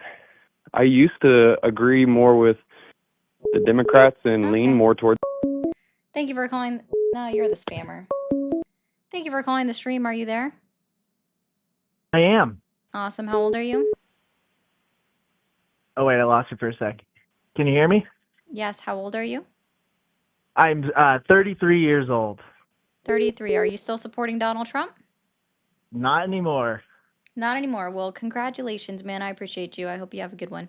I used to agree more with the Democrats and lean Okay. more towards. Thank you for calling. No, you're the spammer. Thank you for calling the stream. Are you there? I am. Awesome. How old are you? Oh, wait, I lost you for a sec. Can you hear me? Yes. How old are you? I'm 33 years old. 33. Are you still supporting Donald Trump? Not anymore. Not anymore. Well, congratulations, man. I appreciate you. I hope you have a good one.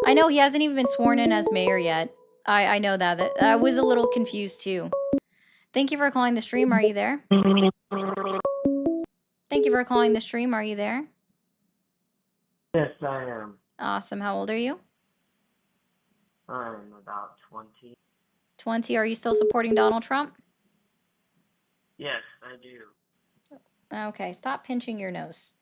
I know he hasn't even been sworn in as mayor yet. I know that. I was a little confused too. Thank you for calling the stream. Are you there? Thank you for calling the stream. Are you there? Yes, I am. Awesome. How old are you? I'm about 20. 20. Are you still supporting Donald Trump? Yes, I do. Okay, stop pinching your nose.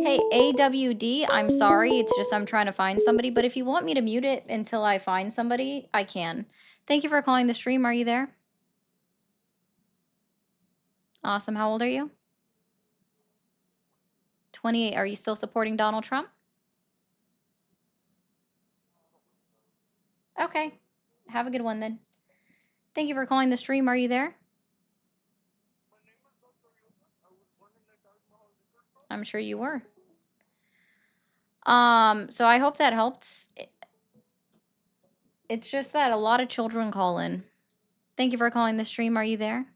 Hey, AWD, I'm sorry. It's just I'm trying to find somebody, but if you want me to mute it until I find somebody, I can. Thank you for calling the stream. Are you there? Awesome. How old are you? 28. Are you still supporting Donald Trump? Okay. Have a good one then. Thank you for calling the stream. Are you there? I'm sure you were. So I hope that helped. It's just that a lot of children call in. Thank you for calling the stream. Are you there?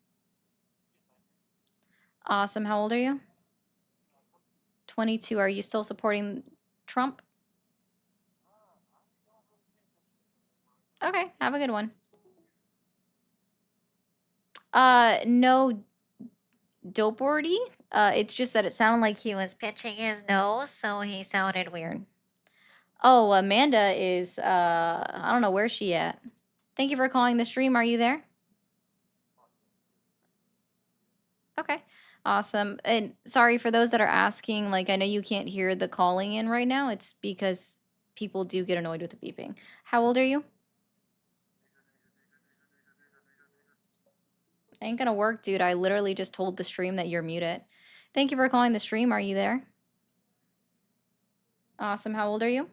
Awesome. How old are you? 22. Are you still supporting Trump? Okay, have a good one. No, Dopewordy. It's just that it sounded like he was pitching his nose, so he sounded weird. Oh, Amanda is, I don't know where she at. Thank you for calling the stream. Are you there? Okay, awesome. And sorry for those that are asking, like, I know you can't hear the calling in right now. It's because people do get annoyed with the beeping. How old are you? Ain't gonna work, dude. I literally just told the stream that you're muted. Thank you for calling the stream. Are you there? Awesome. How old are you?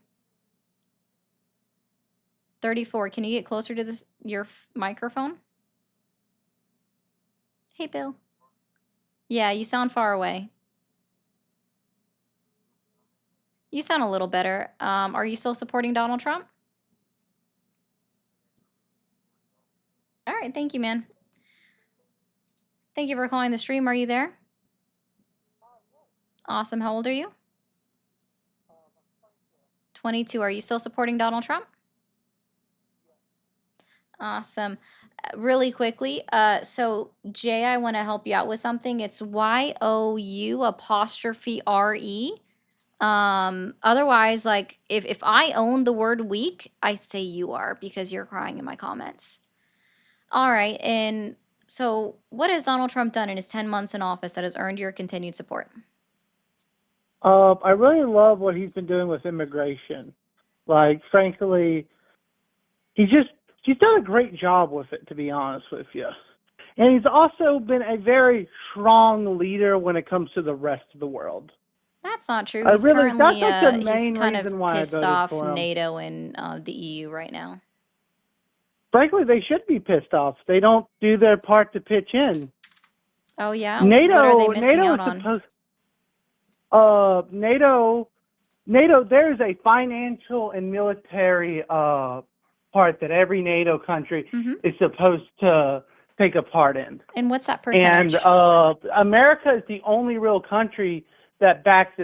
34. Can you get closer to your microphone? Hey, Bill. Yeah, you sound far away. You sound a little better. Are you still supporting Donald Trump? All right. Thank you, man. Thank you for calling the stream. Are you there? Awesome. How old are you? 22. Are you still supporting Donald Trump? Awesome. Really quickly, so Jay, I want to help you out with something. It's YOU''RE. Otherwise, like if I own the word weak, I say you are because you're crying in my comments. All right, and so what has Donald Trump done in his 10 months in office that has earned your continued support? I really love what he's been doing with immigration. Like, frankly, he's done a great job with it, to be honest with you. And he's also been a very strong leader when it comes to the rest of the world. That's not true. I He's really- currently that's like the he's main kind of reason why I pissed voted off for him. NATO and the EU right now. Frankly, they should be pissed off. They don't do their part to pitch in. Oh yeah, NATO, what are they missing NATO out is on? supposed. NATO. There's a financial and military part that every NATO country Mm-hmm. is supposed to take a part in. And what's that percentage? And America is the only real country that backs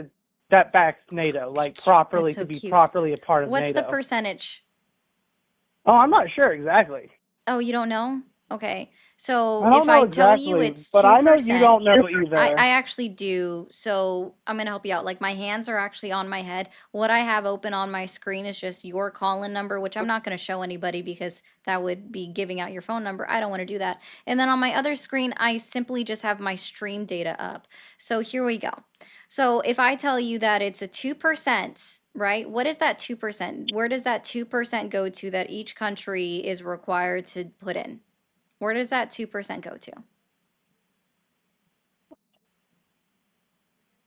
NATO, like properly That's so to be cute. properly a part of What's NATO. the percentage? Oh, I'm not sure exactly. Oh, you don't know? Okay. So I don't if know I tell you exactly, it's 2%, but I know you don't know either. I actually do. So I'm going to help you out. Like my hands are actually on my head. What I have open on my screen is just your call-in number, which I'm not going to show anybody because that would be giving out your phone number. I don't want to do that. And then on my other screen, I simply just have my stream data up. So here we go. So if I tell you that it's a 2%, right? What is that 2%? Where does that 2% go to that each country is required to put in? Where does that 2% go to?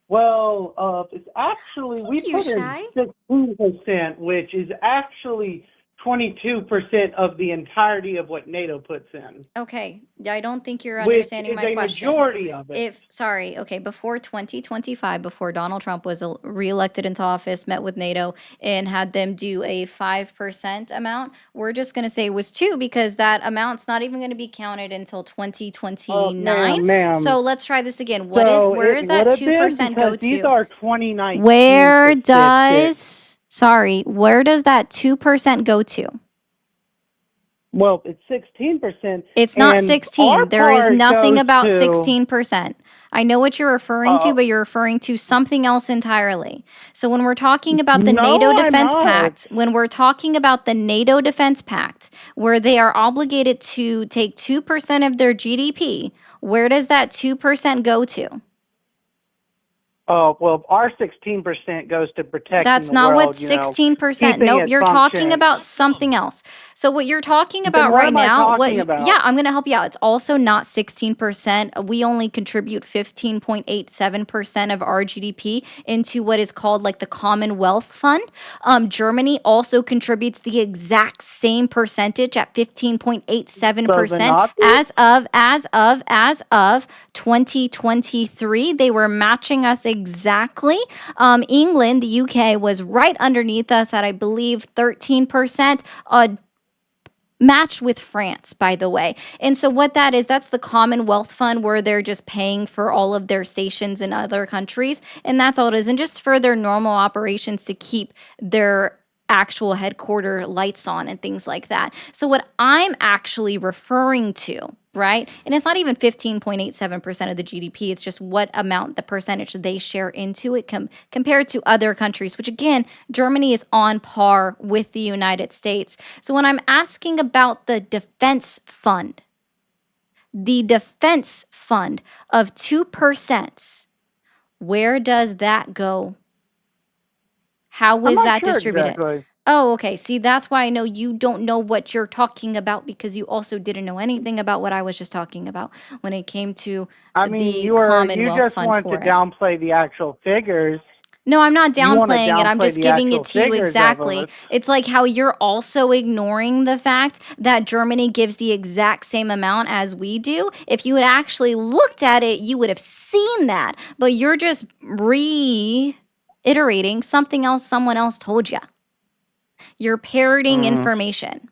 Well, it's actually, we Thank you, put Shai. in 16%, which is actually 22% of the entirety of what NATO puts in, Okay, I don't think you're which understanding is my a question. majority of it. Okay, before 2025, before Donald Trump was reelected into office, met with NATO and had them do a 5% amount, we're just going to say it was 2 because that amount's not even going to be counted until 2029. Ma'am. So let's try this again. So Where it does that would have been 2% go because these to? are 2019 Where statistics. where does that 2% go to? Well, it's 16%. It's not and 16. our There is part nothing goes about to- 16%. I know what you're referring to, Uh, but you're referring to something else entirely. So when we're talking about the No, NATO I'm Defense not. Pact, when we're talking about the NATO Defense Pact, where they are obligated to take 2% of their GDP, where does that 2% go to? Well, our 16% goes to protecting That's the not world, what 16%. keeping Nope, it you're talking functioning. about something else. So what you're talking Then about what right am I now, talking about? yeah, I'm going to help you out. It's also not 16%. We only contribute 15.87% of our GDP into what is called like the Commonwealth Fund. Germany also contributes the exact same percentage at 15.87% as of 2023. They were matching us exactly. England, the UK, was right underneath us at, I believe, 13%. matched with France, by the way. And so what that is, that's the Commonwealth Fund, where they're just paying for all of their stations in other countries. And that's all it is. And just for their normal operations to keep their actual headquarter lights on and things like that. So what I'm actually referring to, right? And it's not even 15.87% of the GDP. It's just what amount, the percentage they share into it compared to other countries, which again, Germany is on par with the United States. So when I'm asking about the defense fund of 2%, where does that go? How I'm is not that sure distributed? exactly. Oh, okay. See, that's why I know you don't know what you're talking about, because you also didn't know anything about what I was just talking about when it came to I mean, the you Commonwealth just Fund want for to it. downplay the actual figures. No, I'm not You want to downplaying it. I'm downplay just the giving actual it to you figures of exactly. it. It's like how you're also ignoring the fact that Germany gives the exact same amount as we do. If you had actually looked at it, you would have seen that. But you're just reiterating something else someone else told you. You're parroting information.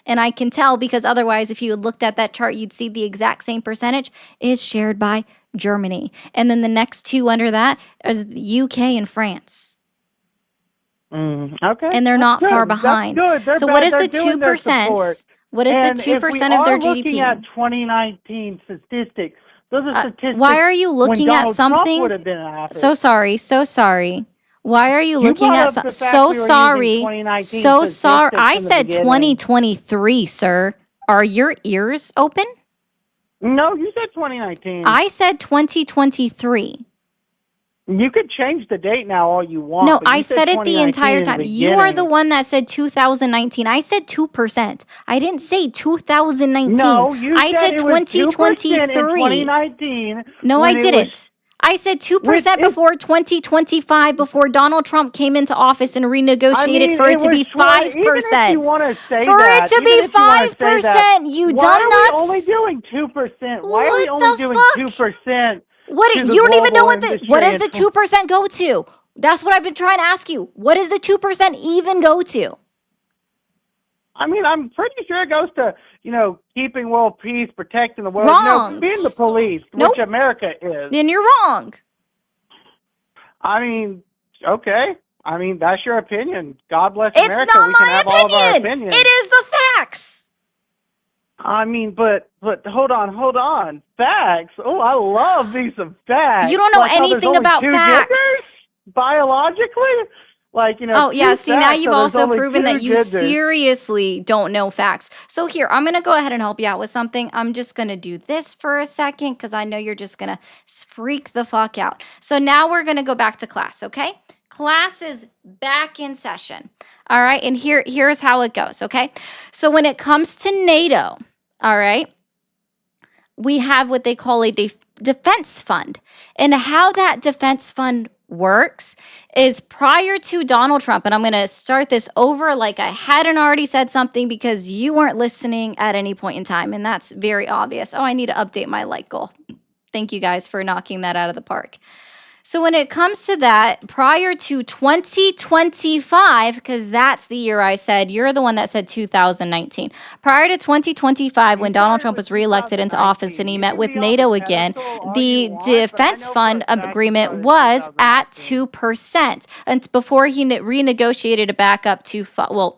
And I can tell, because otherwise, if you had looked at that chart, you'd see the exact same percentage is shared by Germany. And then the next two under that is the UK and France. Okay. And they're That's not far good. That's behind. good. They're So what is they're the doing their support. 2%? What is the And if 2% we of their are looking at GDP? 2019 statistics, those are statistics Why are you when looking at Donald Trump something? would have been in office. So sorry. Why are you You looking brought at up the fact so we were using sorry? 2019 So sorry. statistics I in the said beginning. 2023, sir. Are your ears open? No, you said 2019. I said 2023. You could change the date now all you want. No, but you I said it the 2019 entire in time. the You are the beginning. one that said 2019. I said 2%. I didn't say 2019. No, you I said said it was 2% in 2023. 2019. No, I when it was didn't. I said 2% Which before 2025, before Donald Trump came into office and renegotiated for it to be 5%. Even if you want to say For that, it to even be if you want to say that, 5%, you why dumb are nuts. we only doing 2%? Why are we What only the doing fuck? 2%? What to the you don't even know global what does industry the 2% go to? That's what I've been trying to ask you. What does the 2% even go to? I mean, I'm pretty sure it goes to, keeping world peace, protecting the world. Wrong. Being the police, Nope. which America is. Then you're wrong. I mean, okay. I mean, that's your opinion. God bless It's America. not We can my have all of our opinion. opinions. It is the facts. I mean, but hold on. Facts. Oh, I love me some facts. You don't know Like how there's anything only about two facts. genders biologically. Like, Oh, yeah. two See, now facts, you've so there's also only proven two that you genders. seriously don't know facts. So here, I'm going to go ahead and help you out with something. I'm just going to do this for a second because I know you're just going to freak the fuck out. So now we're going to go back to class, okay? Class is back in session. All right? And here's how it goes, okay? So when it comes to NATO, all right, we have what they call a defense fund. And how that defense fund works is prior to Donald Trump, and I'm going to start this over like I hadn't already said something because you weren't listening at any point in time, and that's very obvious. Oh, I need to update my like goal. Thank you guys for knocking that out of the park. So when it comes to that, prior to 2025, because that's the year I said, you're the one that said 2019. Prior to 2025, when Donald Trump was reelected into office and he met with NATO again, the defense fund agreement was at 2%. And before he renegotiated it back up to,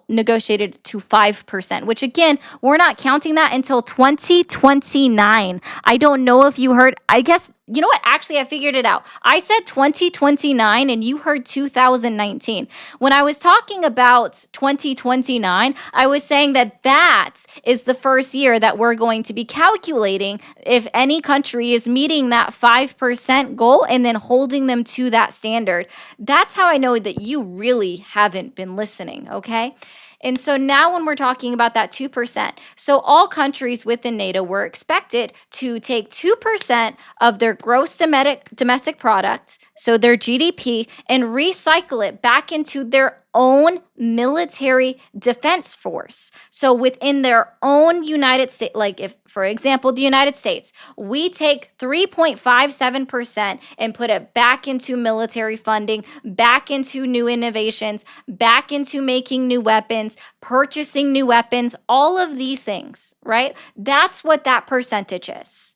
negotiated to 5%, which again, we're not counting that until 2029. I don't know if you heard, I guess, you know what? Actually, I figured it out. I said 2029 and you heard 2019. When I was talking about 2029, I was saying that is the first year that we're going to be calculating if any country is meeting that 5% goal and then holding them to that standard. That's how I know that you really haven't been listening, okay? And so now when we're talking about that 2%, so all countries within NATO were expected to take 2% of their gross domestic product, so their GDP, and recycle it back into their own military defense force. So within their own United States, like if, for example, the United States, we take 3.57% and put it back into military funding, back into new innovations, back into making new weapons, purchasing new weapons, all of these things, right? That's what that percentage is.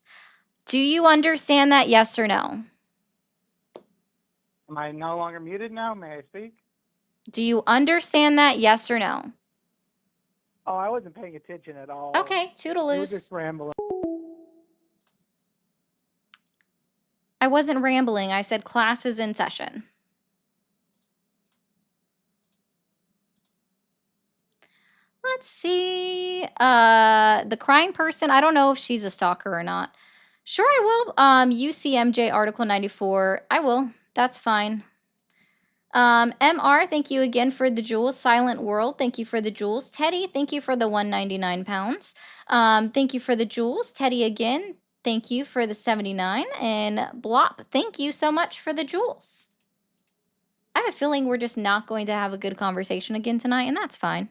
Do you understand that? Yes or no? Am I no longer muted now? May I speak? Do you understand that? Yes or no? Oh, I wasn't paying attention at all. Okay, You were toodaloos. just rambling. I wasn't rambling. I said class is in session. Let's see. The crying person, I don't know if she's a stalker or not. Sure, I will. UCMJ Article 94. I will. That's fine. MR, thank you again for the jewels. Silent World, thank you for the jewels. Teddy, thank you for the 199 pounds. Thank you for the jewels. Teddy again, thank you for the 79. And Blop, thank you so much for the jewels. I have a feeling we're just not going to have a good conversation again tonight, and that's fine.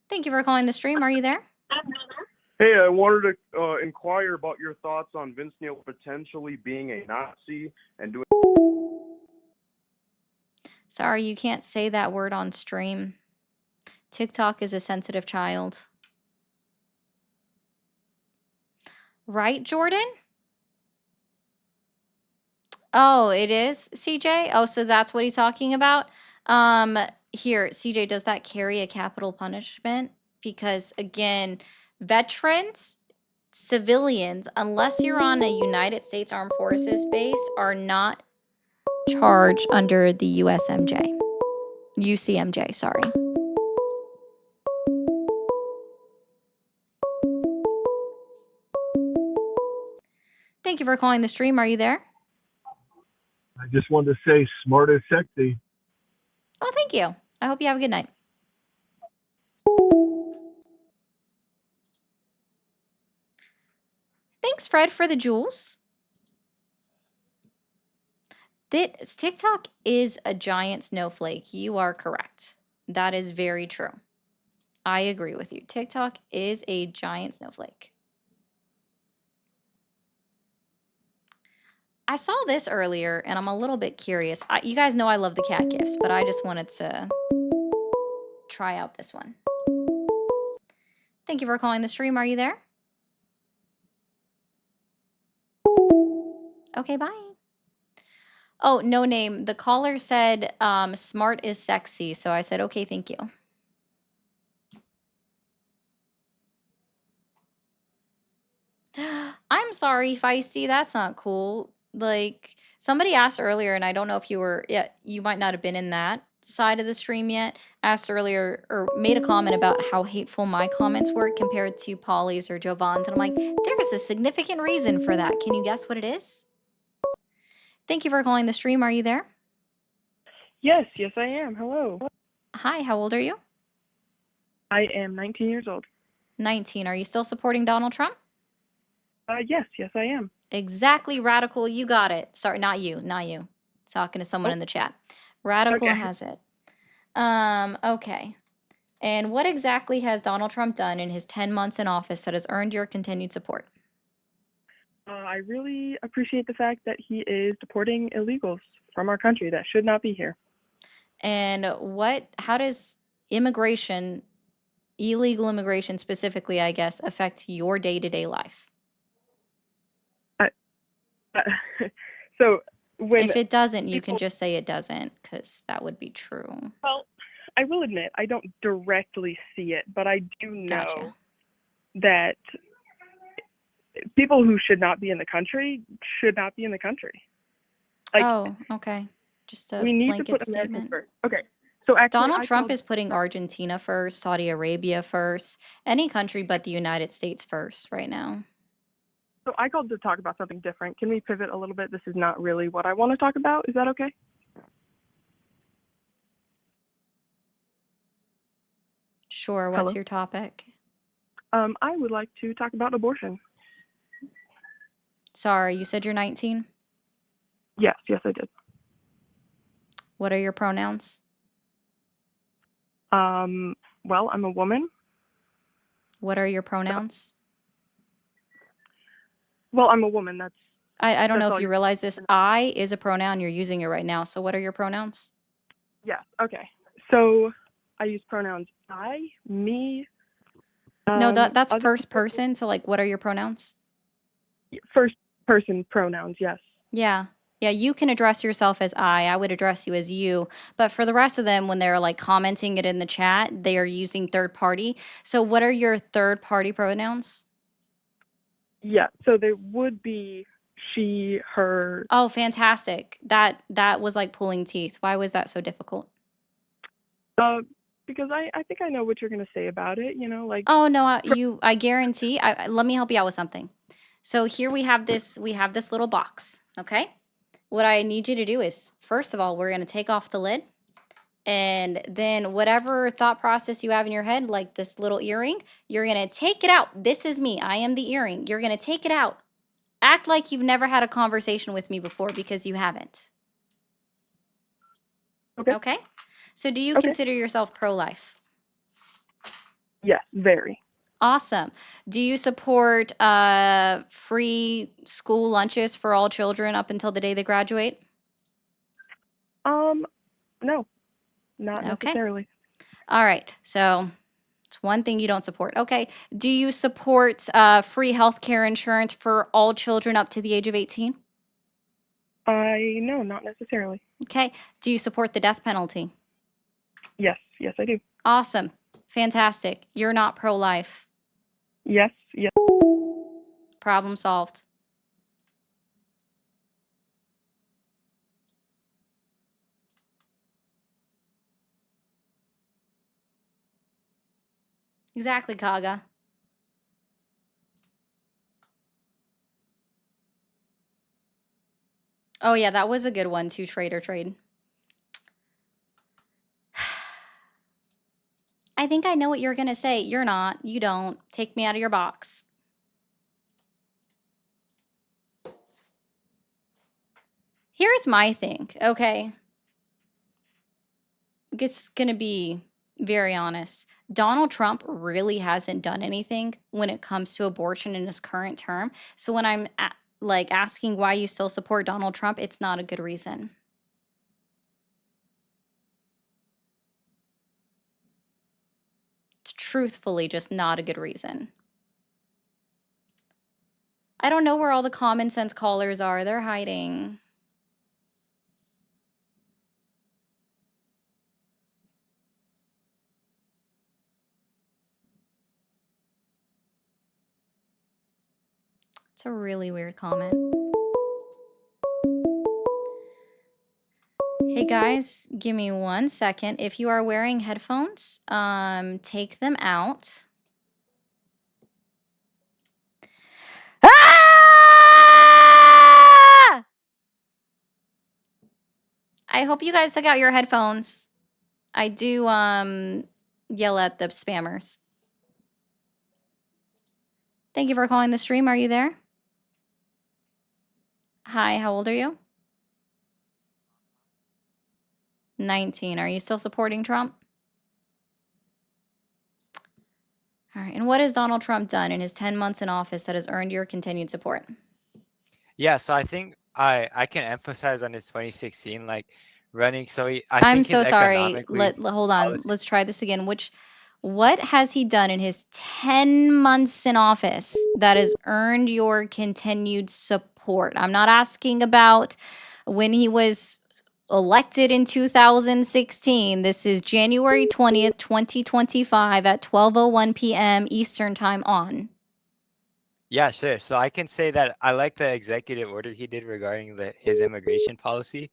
Thank you for calling the stream. Are you there? Hey, I wanted to inquire about your thoughts on Vince Neil potentially being a Nazi and doing. Sorry, you can't say that word on stream. TikTok is a sensitive child. Right, Jordan? Oh, it is, CJ? Oh, so that's what he's talking about? Here, CJ, does that carry a capital punishment? Because, again, veterans, civilians, unless you're on a United States Armed Forces base, are not charged under the UCMJ, sorry. Thank you for calling the stream. Are you there? I just wanted to say, smart is sexy. Oh, thank you. I hope you have a good night. Thanks, Fred, for the jewels. This TikTok is a giant snowflake. You are correct. That is very true. I agree with you. TikTok is a giant snowflake. I saw this earlier, and I'm a little bit curious. You guys know I love the cat gifts, but I just wanted to try out this one. Thank you for calling the stream. Are you there? Okay, bye. Oh, no name. The caller said smart is sexy, so I said, okay, thank you. I'm sorry, Feisty. That's not cool. Like, somebody asked earlier, and I don't know if you were, yeah, you might not have been in that side of the stream yet, asked earlier or made a comment about how hateful my comments were compared to Polly's or Jovan's. And I'm like, there's a significant reason for that. Can you guess what it is? Thank you for calling the stream. Are you there? Yes, I am. Hello. Hi, how old are you? I am 19 years old. 19. Are you still supporting Donald Trump? Yes, I am. Exactly, Radical. You got it. Sorry, not you. Talking to someone in the chat. Radical Okay. has it. Okay. And what exactly has Donald Trump done in his 10 months in office that has earned your continued support? I really appreciate the fact that he is deporting illegals from our country that should not be here. And how does illegal immigration specifically, I guess, affect your day-to-day life? So when if it doesn't, you can just say it doesn't, because that would be true. Well, I will admit I don't directly see it, but I do know Gotcha. that people who should not be in the country should not be in the country. Like, oh, okay. Just a we need to blanket put Americans statement. first. Okay. So actually, Donald Trump is putting Argentina first, Saudi Arabia first, any country but the United States first right now. So I called to talk about something different. Can we pivot a little bit? This is not really what I want to talk about. Is that okay? Sure. What's Hello? your topic? I would like to talk about abortion. Sorry, you said you're 19? Yes, I did. What are your pronouns? Well, I'm a woman. What are your pronouns? Well, I'm a woman. That's I don't know all if you you- realize this. I is a pronoun. You're using it right now. So what are your pronouns? yes. Okay. So I use pronouns I, me. No, that's other first people- person. So like, what are your pronouns? First person pronouns. Yes. Yeah. Yeah, you can address yourself as I would address you as you. But for the rest of them, when they're like commenting it in the chat, they are using third party. So what are your third party pronouns? Yeah. So they would be she, her. Oh, fantastic. That was like pulling teeth. Why was that so difficult? Because I think I know what you're gonna say about it. You know, like. Oh no, I guarantee. Let me help you out with something. So here we have this little box, okay? What I need you to do is, first of all, we're going to take off the lid. And then whatever thought process you have in your head, like this little earring, you're going to take it out. This is me. I am the earring. You're going to take it out. Act like you've never had a conversation with me before because you haven't. Okay. Okay? So do you Okay. consider yourself pro-life? Yes, very. Awesome. Do you support free school lunches for all children up until the day they graduate? No, not Okay. necessarily. All right. So it's one thing you don't support. Okay. Do you support free health care insurance for all children up to the age of 18? No, not necessarily. Okay. Do you support the death penalty? Yes, I do. Awesome. Fantastic. You're not pro-life. Yes. Problem solved. Exactly, Kaga. Oh yeah, that was a good one too, trade or trade. I think I know what you're gonna say. You're not. You don't. Take me out of your box. Here's my thing, okay? It's gonna be very honest. Donald Trump really hasn't done anything when it comes to abortion in his current term. So when I'm asking why you still support Donald Trump, it's not a good reason. It's truthfully just not a good reason. I don't know where all the common sense callers are. They're hiding. It's a really weird comment. Hey guys, give me 1 second. If you are wearing headphones, take them out. Ah! I hope you guys took out your headphones. I do yell at the spammers. Thank you for calling the stream. Are you there? Hi, how old are you? 19. Are you still supporting Trump? All right. And what has Donald Trump done in his 10 months in office that has earned your continued support? Yeah, so I think I can emphasize on his 2016 like running. So I'm so sorry. economically Hold on. policy- Let's try this again. What has he done in his 10 months in office that has earned your continued support? I'm not asking about when he was elected in 2016. This is January 20th, 2025 at 12:01 p.m. Eastern time on. Yeah, sure. So I can say that I like the executive order he did regarding his immigration policy,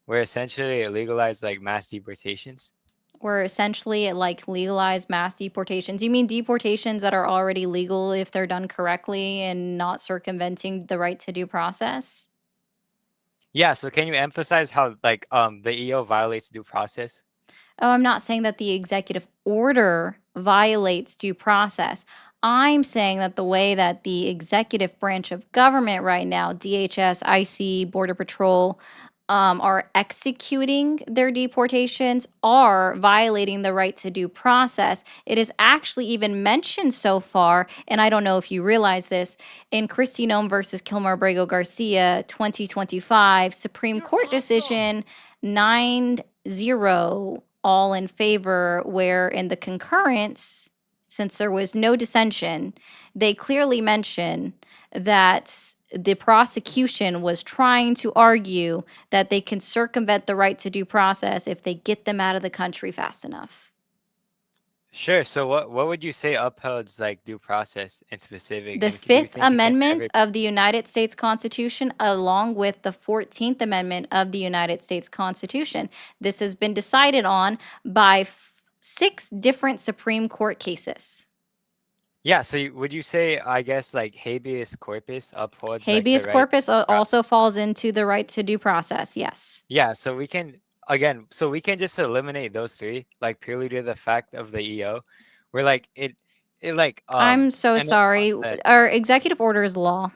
where essentially it legalized like mass deportations. Where essentially it like legalized mass deportations. You mean deportations that are already legal if they're done correctly and not circumventing the right to due process? Yeah, so can you emphasize how like the EO violates due process? Oh, I'm not saying that the executive order violates due process. I'm saying that the way that the executive branch of government right now, DHS, IC, Border Patrol, are executing their deportations are violating the right to due process. It is actually even mentioned so far, and I don't know if you realize this, in Christy Nome versus Kilmer Abrego Garcia 2025 Supreme Court decision 9-0 all in favor, where in the concurrence, since there was no dissension, they clearly mention that the prosecution was trying to argue that they can circumvent the right to due process if they get them out of the country fast enough. Sure. So what would you say upholds like due process in specific? The And do you Fifth think it can Amendment ever? of the United States Constitution, along with the 14th Amendment of the United States Constitution. This has been decided on by 6 different Supreme Court cases. Yeah. So would you say, I guess, like habeas corpus upholds like the Habeas right? corpus also falls into the right to due process. Yes. Yeah. So we can again. So we can just eliminate those 3, like purely to the fact of the EO. We're like it like I'm so and then sorry. that- Our executive order is law.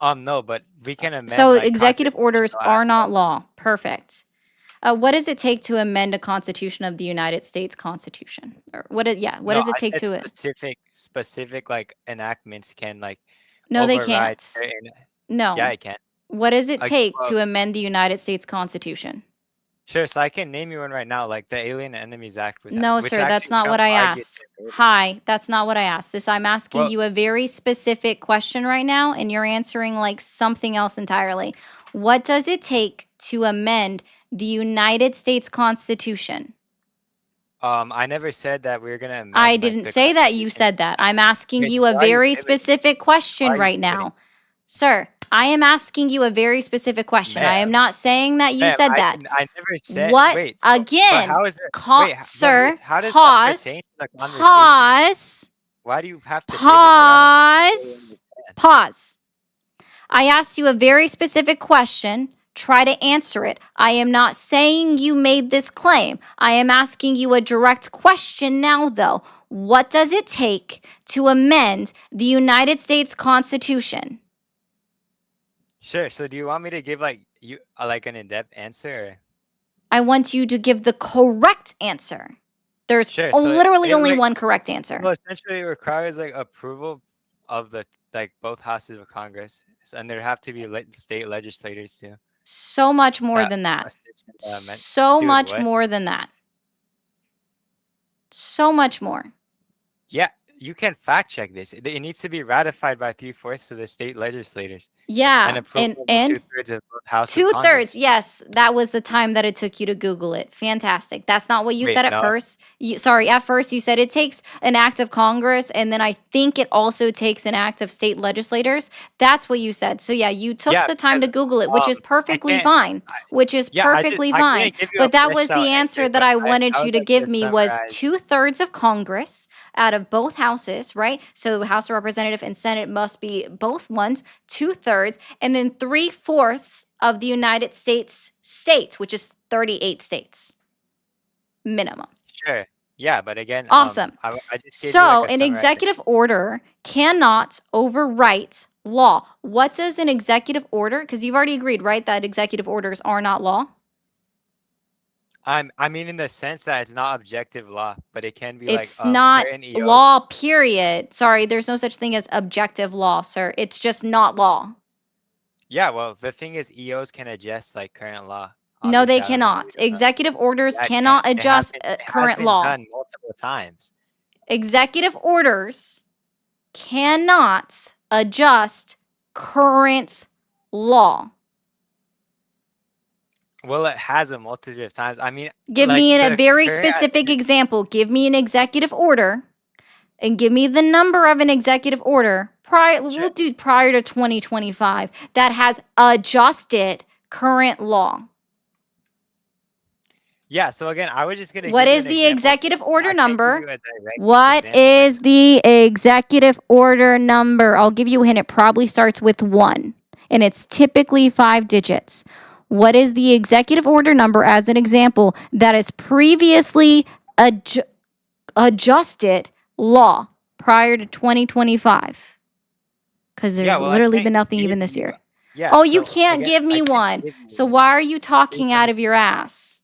no, but we can amend. So like, executive orders constitutional are not aspects. law. Perfect. What does it take to amend a constitution of the United States Constitution? Or what does No, it I take said to it? specific like enactments can like No, they override can't. certain. No. Yeah, I can. What does it Like, take well, to amend the United States Constitution? sure. So I can name you one right now, like the Alien Enemies Act. No, which sir, that's actually not what Trump I argued asked. in favor. Hi, that's not what I asked. I'm asking Well, you a very specific question right now, and you're answering like something else entirely. What does it take to amend the United States Constitution? I never said that we were gonna amend. I like, didn't the say that you Constitution. said that. I'm asking Wait, you so a why are you very pivoting? specific Why question are you right pivoting? now. Sir, I am asking you a very specific question. I am Ma'am, not saying that you ma'am, said that. I never said. What Wait. So, but again? how is it? Wait, Sir, how does that pause. pertain to the conversation? Pause. Why do you have to pivot? Like, I don't really Pause. understand. Pause. I asked you a very specific question. Try to answer it. I am not saying you made this claim. I am asking you a direct question now, though. What does it take to amend the United States Constitution? Sure. So do you want me to give like you like an in-depth answer? Or? I want you to give the correct answer. There's Sure. So literally it, only like, one correct answer. well, essentially, it requires like approval of the like both houses of Congress, and there have to be state legislators too. So much more that than that. assist in the amendment. So Dude, much what? more than that. So much more. Yeah, you can fact check this. It needs to be ratified by 3/4 of the state legislators and Yeah, approval and of 2/3 of both houses of 2/3. Congress. Yes, that was the time that it took you to Google it. Fantastic. That's not what you Wait, said at no. first. At first you said it takes an act of Congress, and then I think it also takes an act of state legislators. That's what you said. So yeah, you took Yeah, the time to because Google it, which is I perfectly can't. fine. Which is Yeah, I perfectly couldn't fine. give you a But that was fleshed out the answer answer, that but I wanted I you would to like give to me was summarize. 2/3 of Congress out of both houses, right? So House of Representative and Senate must be both ones, 2/3, and then 3/4 of the United States states, which is 38 states minimum. Sure. Yeah, but again, Awesome. I just gave you So like a an summarized. executive order cannot overwrite law. What does an executive order? Because you've already agreed, right, that executive orders are not law. I mean, in the sense that it's not objective law, but it can be It's like not certain EOs. law, period. Sorry, there's no such thing as objective law, sir. It's just not law. Yeah, well, the thing is, EOs can adjust like current law. No, they Obviously, I don't know if cannot. you know that. Executive orders Yeah, it cannot can. It has adjust been, it has current been law. done multiple times. Executive orders cannot adjust current law. Well, it has a multitude of times. I mean, Give like me a the very current specific example. Give me an executive order and give me the number of an executive order we'll do prior to 2025 that has adjusted current law. Yeah, so again, I was just gonna What give you is an the example. executive order I can't give number? you a direct What example. is the executive order number? I'll give you a hint. It probably starts with 1, and it's typically 5 digits. What is the executive order number, as an example, that is previously adjusted law? prior to 2025? Because Yeah, there's well, I literally can't been nothing give even this you. year. Yeah, Oh, you so can't again, give I me can't one. give you So one why are you talking based on out the of your ass?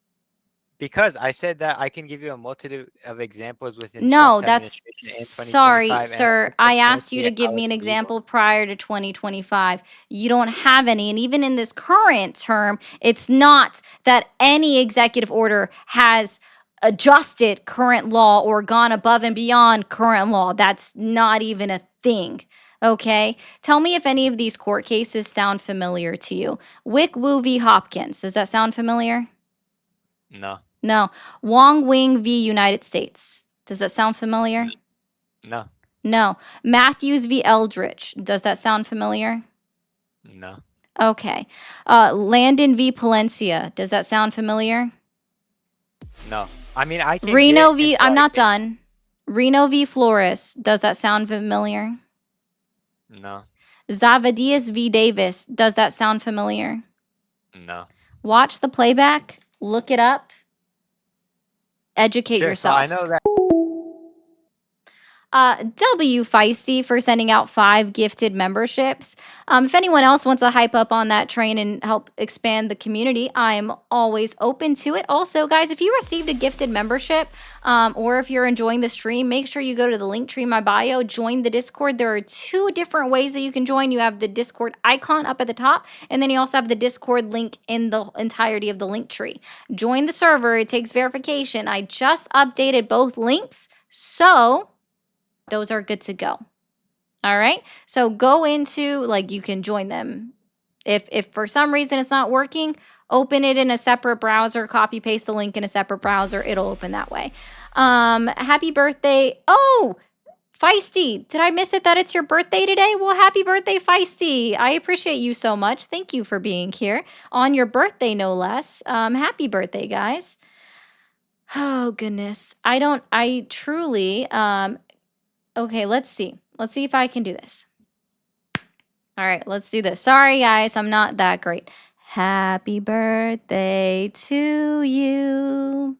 because I said that I can give you a multitude of examples within No, Trump's that's administration in sorry, 2025, and it sir. looks I like asked you to Valencia give me Alex an illegal. example prior to 2025. You don't have any. And even in this current term, it's not that any executive order has adjusted current law or gone above and beyond current law. That's not even a thing. Okay. Tell me if any of these court cases sound familiar to you. Wick Wu v. Hopkins. Does that sound familiar? No, No. Wong Wing v. United States. Does that sound familiar? no, No. Matthews v. Eldridge. Does that sound familiar? no, Okay. Landon v. Palencia. Does that sound familiar? no. I mean, I can Reno get v. until I'm I not get done. Reno v. Flores. Does that sound familiar? no, Zavadias v. Davis. Does that sound familiar? no. Watch the playback. Look it up. Educate Sure. So I yourself. know that. W Feisty for sending out 5 gifted memberships. If anyone else wants to hype up on that train and help expand the community, I'm always open to it. Also, guys, if you received a gifted membership or if you're enjoying the stream, make sure you go to the link tree in my bio, join the Discord. There are 2 different ways that you can join. You have the Discord icon up at the top, and then you also have the Discord link in the entirety of the link tree. Join the server. It takes verification. I just updated both links, so those are good to go. All right. So go into, like, you can join them. If for some reason it's not working, open it in a separate browser, copy paste the link in a separate browser. It'll open that way. Happy birthday. Oh, Feisty. Did I miss it that it's your birthday today? Well, happy birthday, Feisty. I appreciate you so much. Thank you for being here on your birthday, no less. Happy birthday, guys. Oh, goodness. I truly, okay, let's see. Let's see if I can do this. All right, let's do this. Sorry, guys, I'm not that great. Happy birthday to you.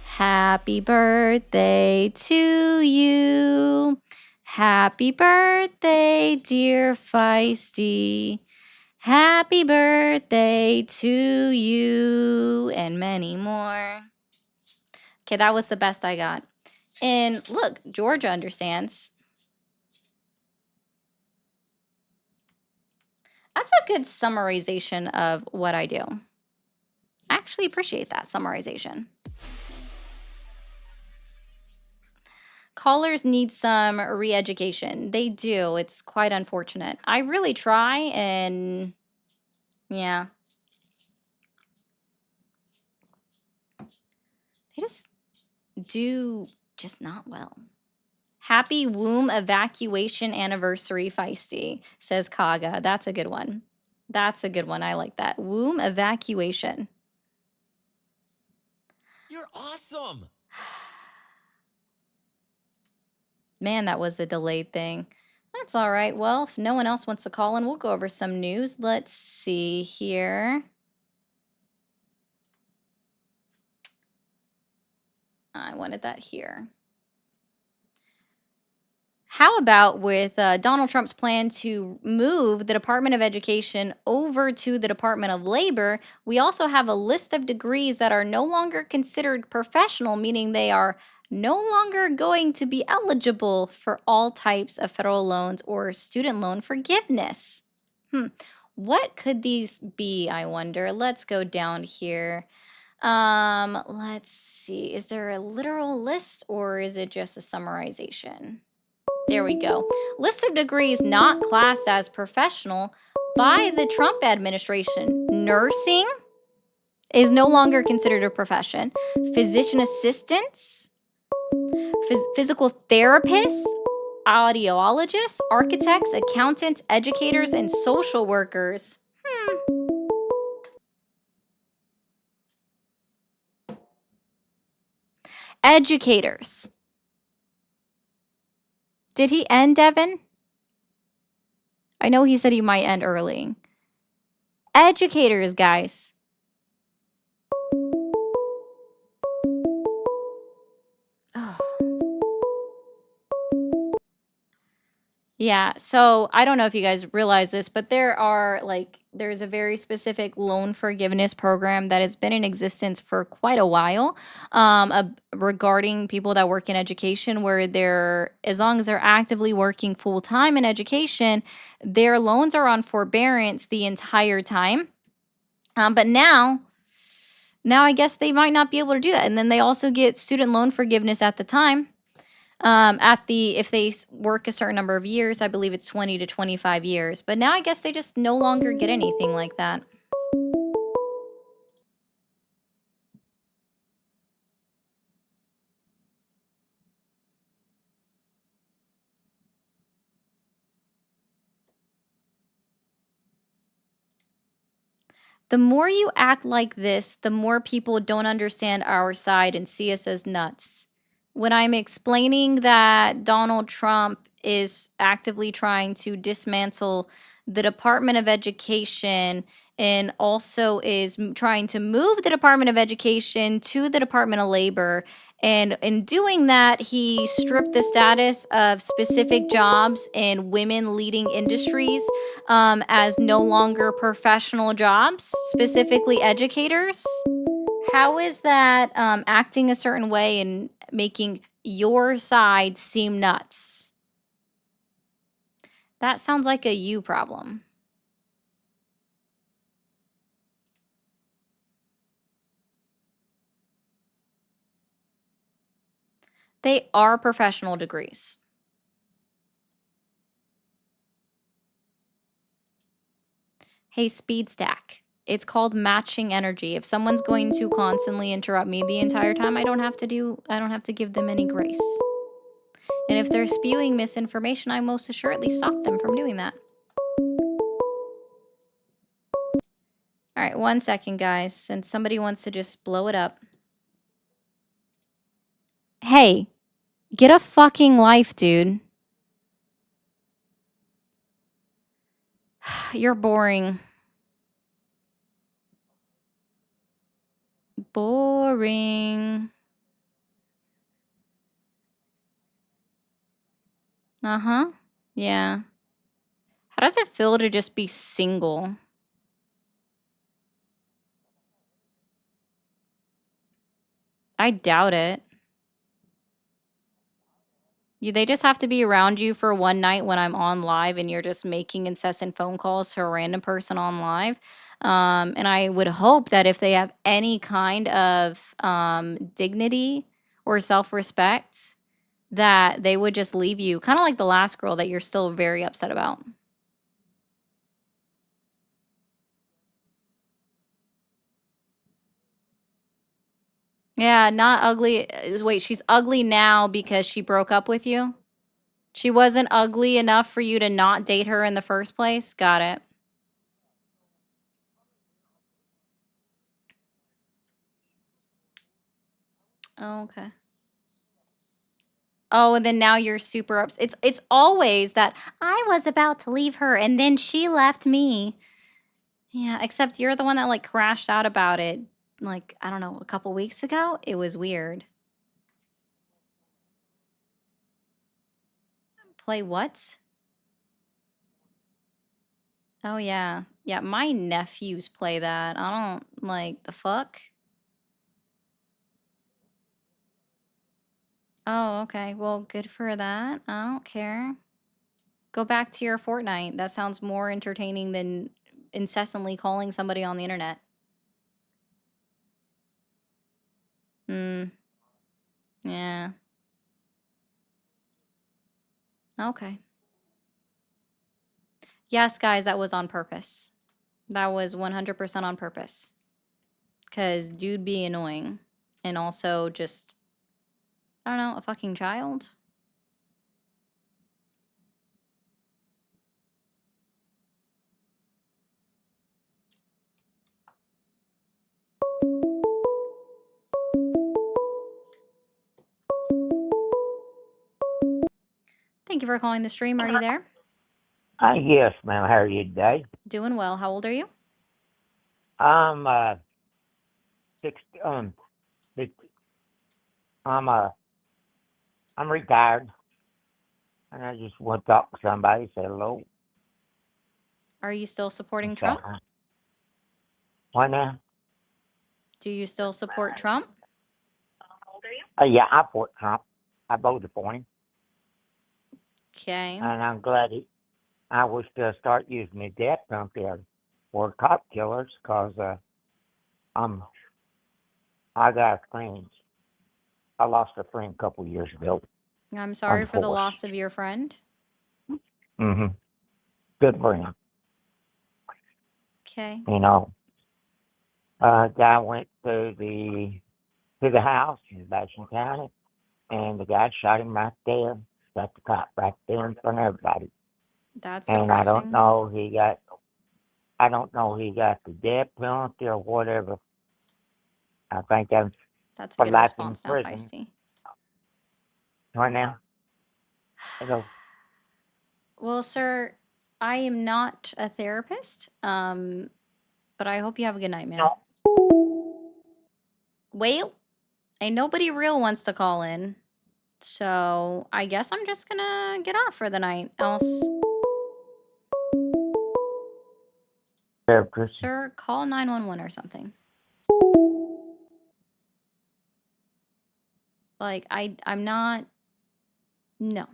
Happy birthday to you. Happy birthday, dear Feisty. Happy birthday to you, and many more. Okay, that was the best I got. And look, Georgia understands. That's a good summarization of what I do. I actually appreciate that summarization. Callers need some re-education. They do. It's quite unfortunate. I really try, and yeah. They just do just not well. Happy womb evacuation anniversary, Feisty, says Kaga. That's a good one. That's a good one. I like that. Womb evacuation. You're awesome. Man, that was a delayed thing. That's all right. Well, if no one else wants to call in, we'll go over some news. Let's see here. I wanted that here. How about with Donald Trump's plan to move the Department of Education over to the Department of Labor? We also have a list of degrees that are no longer considered professional, meaning they are no longer going to be eligible for all types of federal loans or student loan forgiveness. What could these be, I wonder? Let's go down here. Let's see. Is there a literal list or is it just a summarization? There we go. List of degrees not classed as professional by the Trump administration. Nursing is no longer considered a profession. Physician assistants, physical therapists, audiologists, architects, accountants, educators, and social workers. Educators. Did he end, Devin? I know he said he might end early. Educators, guys. Oh. Yeah, so I don't know if you guys realize this, but there's a very specific loan forgiveness program that has been in existence for quite a while, regarding people that work in education, where as long as they're actively working full time in education, their loans are on forbearance the entire time. But now I guess they might not be able to do that, and then they also get student loan forgiveness at the time. If they work a certain number of years, I believe it's 20 to 25 years. But now I guess they just no longer get anything like that. The more you act like this, the more people don't understand our side and see us as nuts. When I'm explaining that Donald Trump is actively trying to dismantle the Department of Education and also is trying to move the Department of Education to the Department of Labor, and in doing that, he stripped the status of specific jobs in women leading industries as no longer professional jobs, specifically educators. How is that acting a certain way and making your side seem nuts? That sounds like a you problem. They are professional degrees. Hey, Speed Stack. It's called matching energy. If someone's going to constantly interrupt me the entire time, I don't have to give them any grace. And if they're spewing misinformation, I most assuredly stop them from doing that. All right, 1 second, guys, since somebody wants to just blow it up. Hey, get a fucking life, dude. You're boring. Boring. Uh-huh. Yeah. How does it feel to just be single? I doubt it. They just have to be around you for one night when I'm on live and you're just making incessant phone calls to a random person on live. And I would hope that if they have any kind of dignity or self-respect, that they would just leave you, kind of like the last girl that you're still very upset about. Yeah, not ugly. Wait, she's ugly now because she broke up with you? She wasn't ugly enough for you to not date her in the first place? Got it. Oh, okay. Oh, and then now you're super upset. It's always that I was about to leave her and then she left me. Yeah, except you're the one that like crashed out about it like, I don't know, a couple weeks ago. It was weird. Play what? Oh yeah. Yeah, my nephews play that. I don't like the fuck. Oh, okay. Well, good for that. I don't care. Go back to your Fortnite. That sounds more entertaining than incessantly calling somebody on the internet. Hmm. Yeah. Okay. Yes, guys, that was on purpose. That was 100% on purpose. Because dude be annoying. And also just, I don't know, a fucking child. Thank you for calling the stream. Are you there? Yes, ma'am. How are you today? Doing well. How old are you? I'm six. It- I'm I'm retired. and I just want to talk to somebody, say hello. Are you still supporting and Trump? What now? Do you still support Trump? Yeah, I support Trump. I voted for him, Okay. and I'm glad I wish to start using the death penalty for cop killers, cause I got a friend. I lost a friend a couple years ago. I'm sorry for the Unforced. loss of your friend. Mm-hmm. Good friend. Okay. You know, guy went to the house in Basham County, and the guy shot him right there. Shot the cop right there in front of everybody. That's And depressing. I don't know he got the death penalty or whatever. I think that's That's a for good life in response now, prison. Feisty. Right now. Hello. Well, sir, I am not a therapist. But I hope you have a good night, man. Well, ain't nobody real wants to call in. So I guess I'm just gonna get off for the night. Else, Therapist. sir, call 911 or something. Like I'm not. No.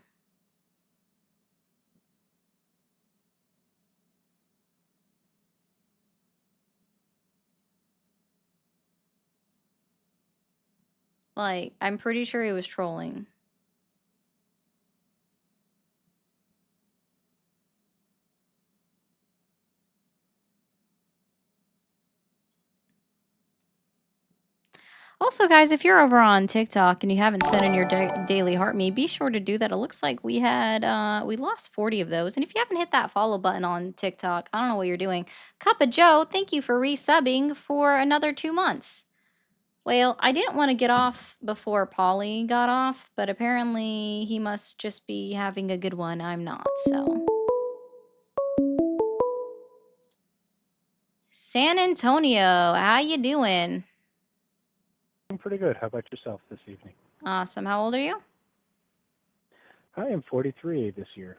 Like I'm pretty sure he was trolling. Also, guys, if you're over on TikTok and you haven't sent in your daily heart me, be sure to do that. It looks like we lost 40 of those. And if you haven't hit that follow button on TikTok, I don't know what you're doing. Cup of Joe, thank you for resubbing for another 2 months. Well, I didn't want to get off before Polly got off, but apparently he must just be having a good one. I'm not, so. San Antonio, how you doing? I'm pretty good. How about yourself this evening? Awesome. How old are you? I am 43 this year.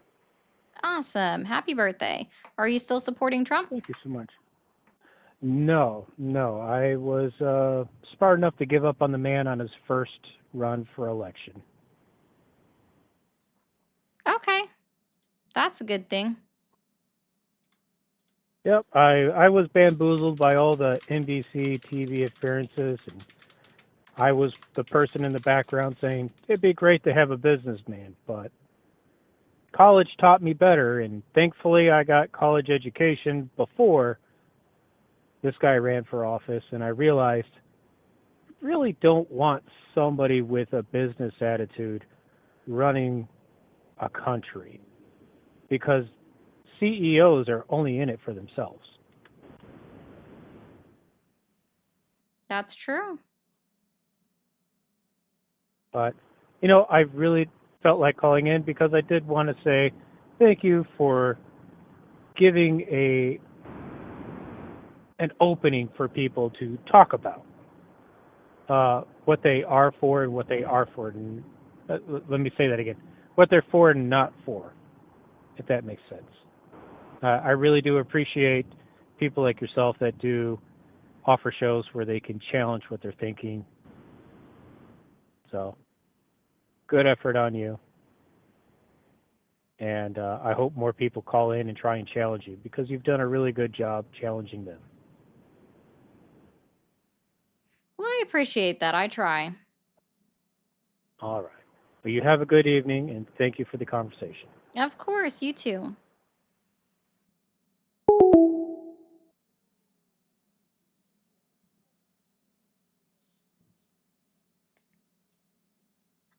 Awesome. Happy birthday. Are you still supporting Trump? Thank you so much. No. I was smart enough to give up on the man on his first run for election. Okay. That's a good thing. Yep, I was bamboozled by all the NBC TV appearances, and I was the person in the background saying, it'd be great to have a businessman, but college taught me better, and thankfully I got college education before this guy ran for office, and I realized I really don't want somebody with a business attitude running a country, because CEOs are only in it for themselves. That's true. But, I really felt like calling in because I did want to say thank you for giving an opening for people to talk about what they are for and what they are for. And let me say that again. What they're for and not for, if that makes sense. I really do appreciate people like yourself that do offer shows where they can challenge what they're thinking. So, good effort on you. And I hope more people call in and try and challenge you, because you've done a really good job challenging them. Well, I appreciate that. I try. All right. Well, you have a good evening, and thank you for the conversation. Of course, you too.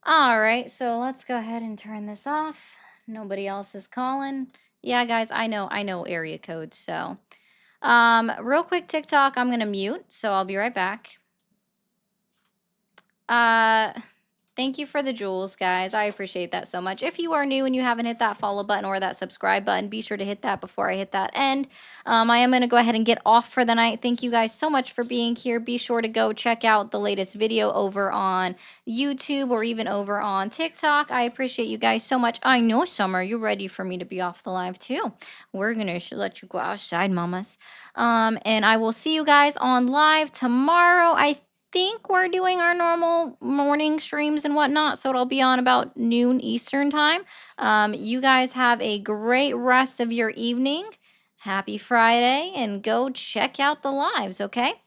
All right, so let's go ahead and turn this off. Nobody else is calling. Yeah, guys, I know area codes, so. Real quick TikTok, I'm gonna mute, so I'll be right back. Thank you for the jewels, guys. I appreciate that so much. If you are new and you haven't hit that follow button or that subscribe button, be sure to hit that before I hit that end. I am going to go ahead and get off for the night. Thank you guys so much for being here. Be sure to go check out the latest video over on YouTube or even over on TikTok. I appreciate you guys so much. I know, Summer, you're ready for me to be off the live too. We're going to let you go outside, mamas. And I will see you guys on live tomorrow. I think we're doing our normal morning streams and whatnot, so it'll be on about noon Eastern time. You guys have a great rest of your evening. Happy Friday, and go check out the lives, okay?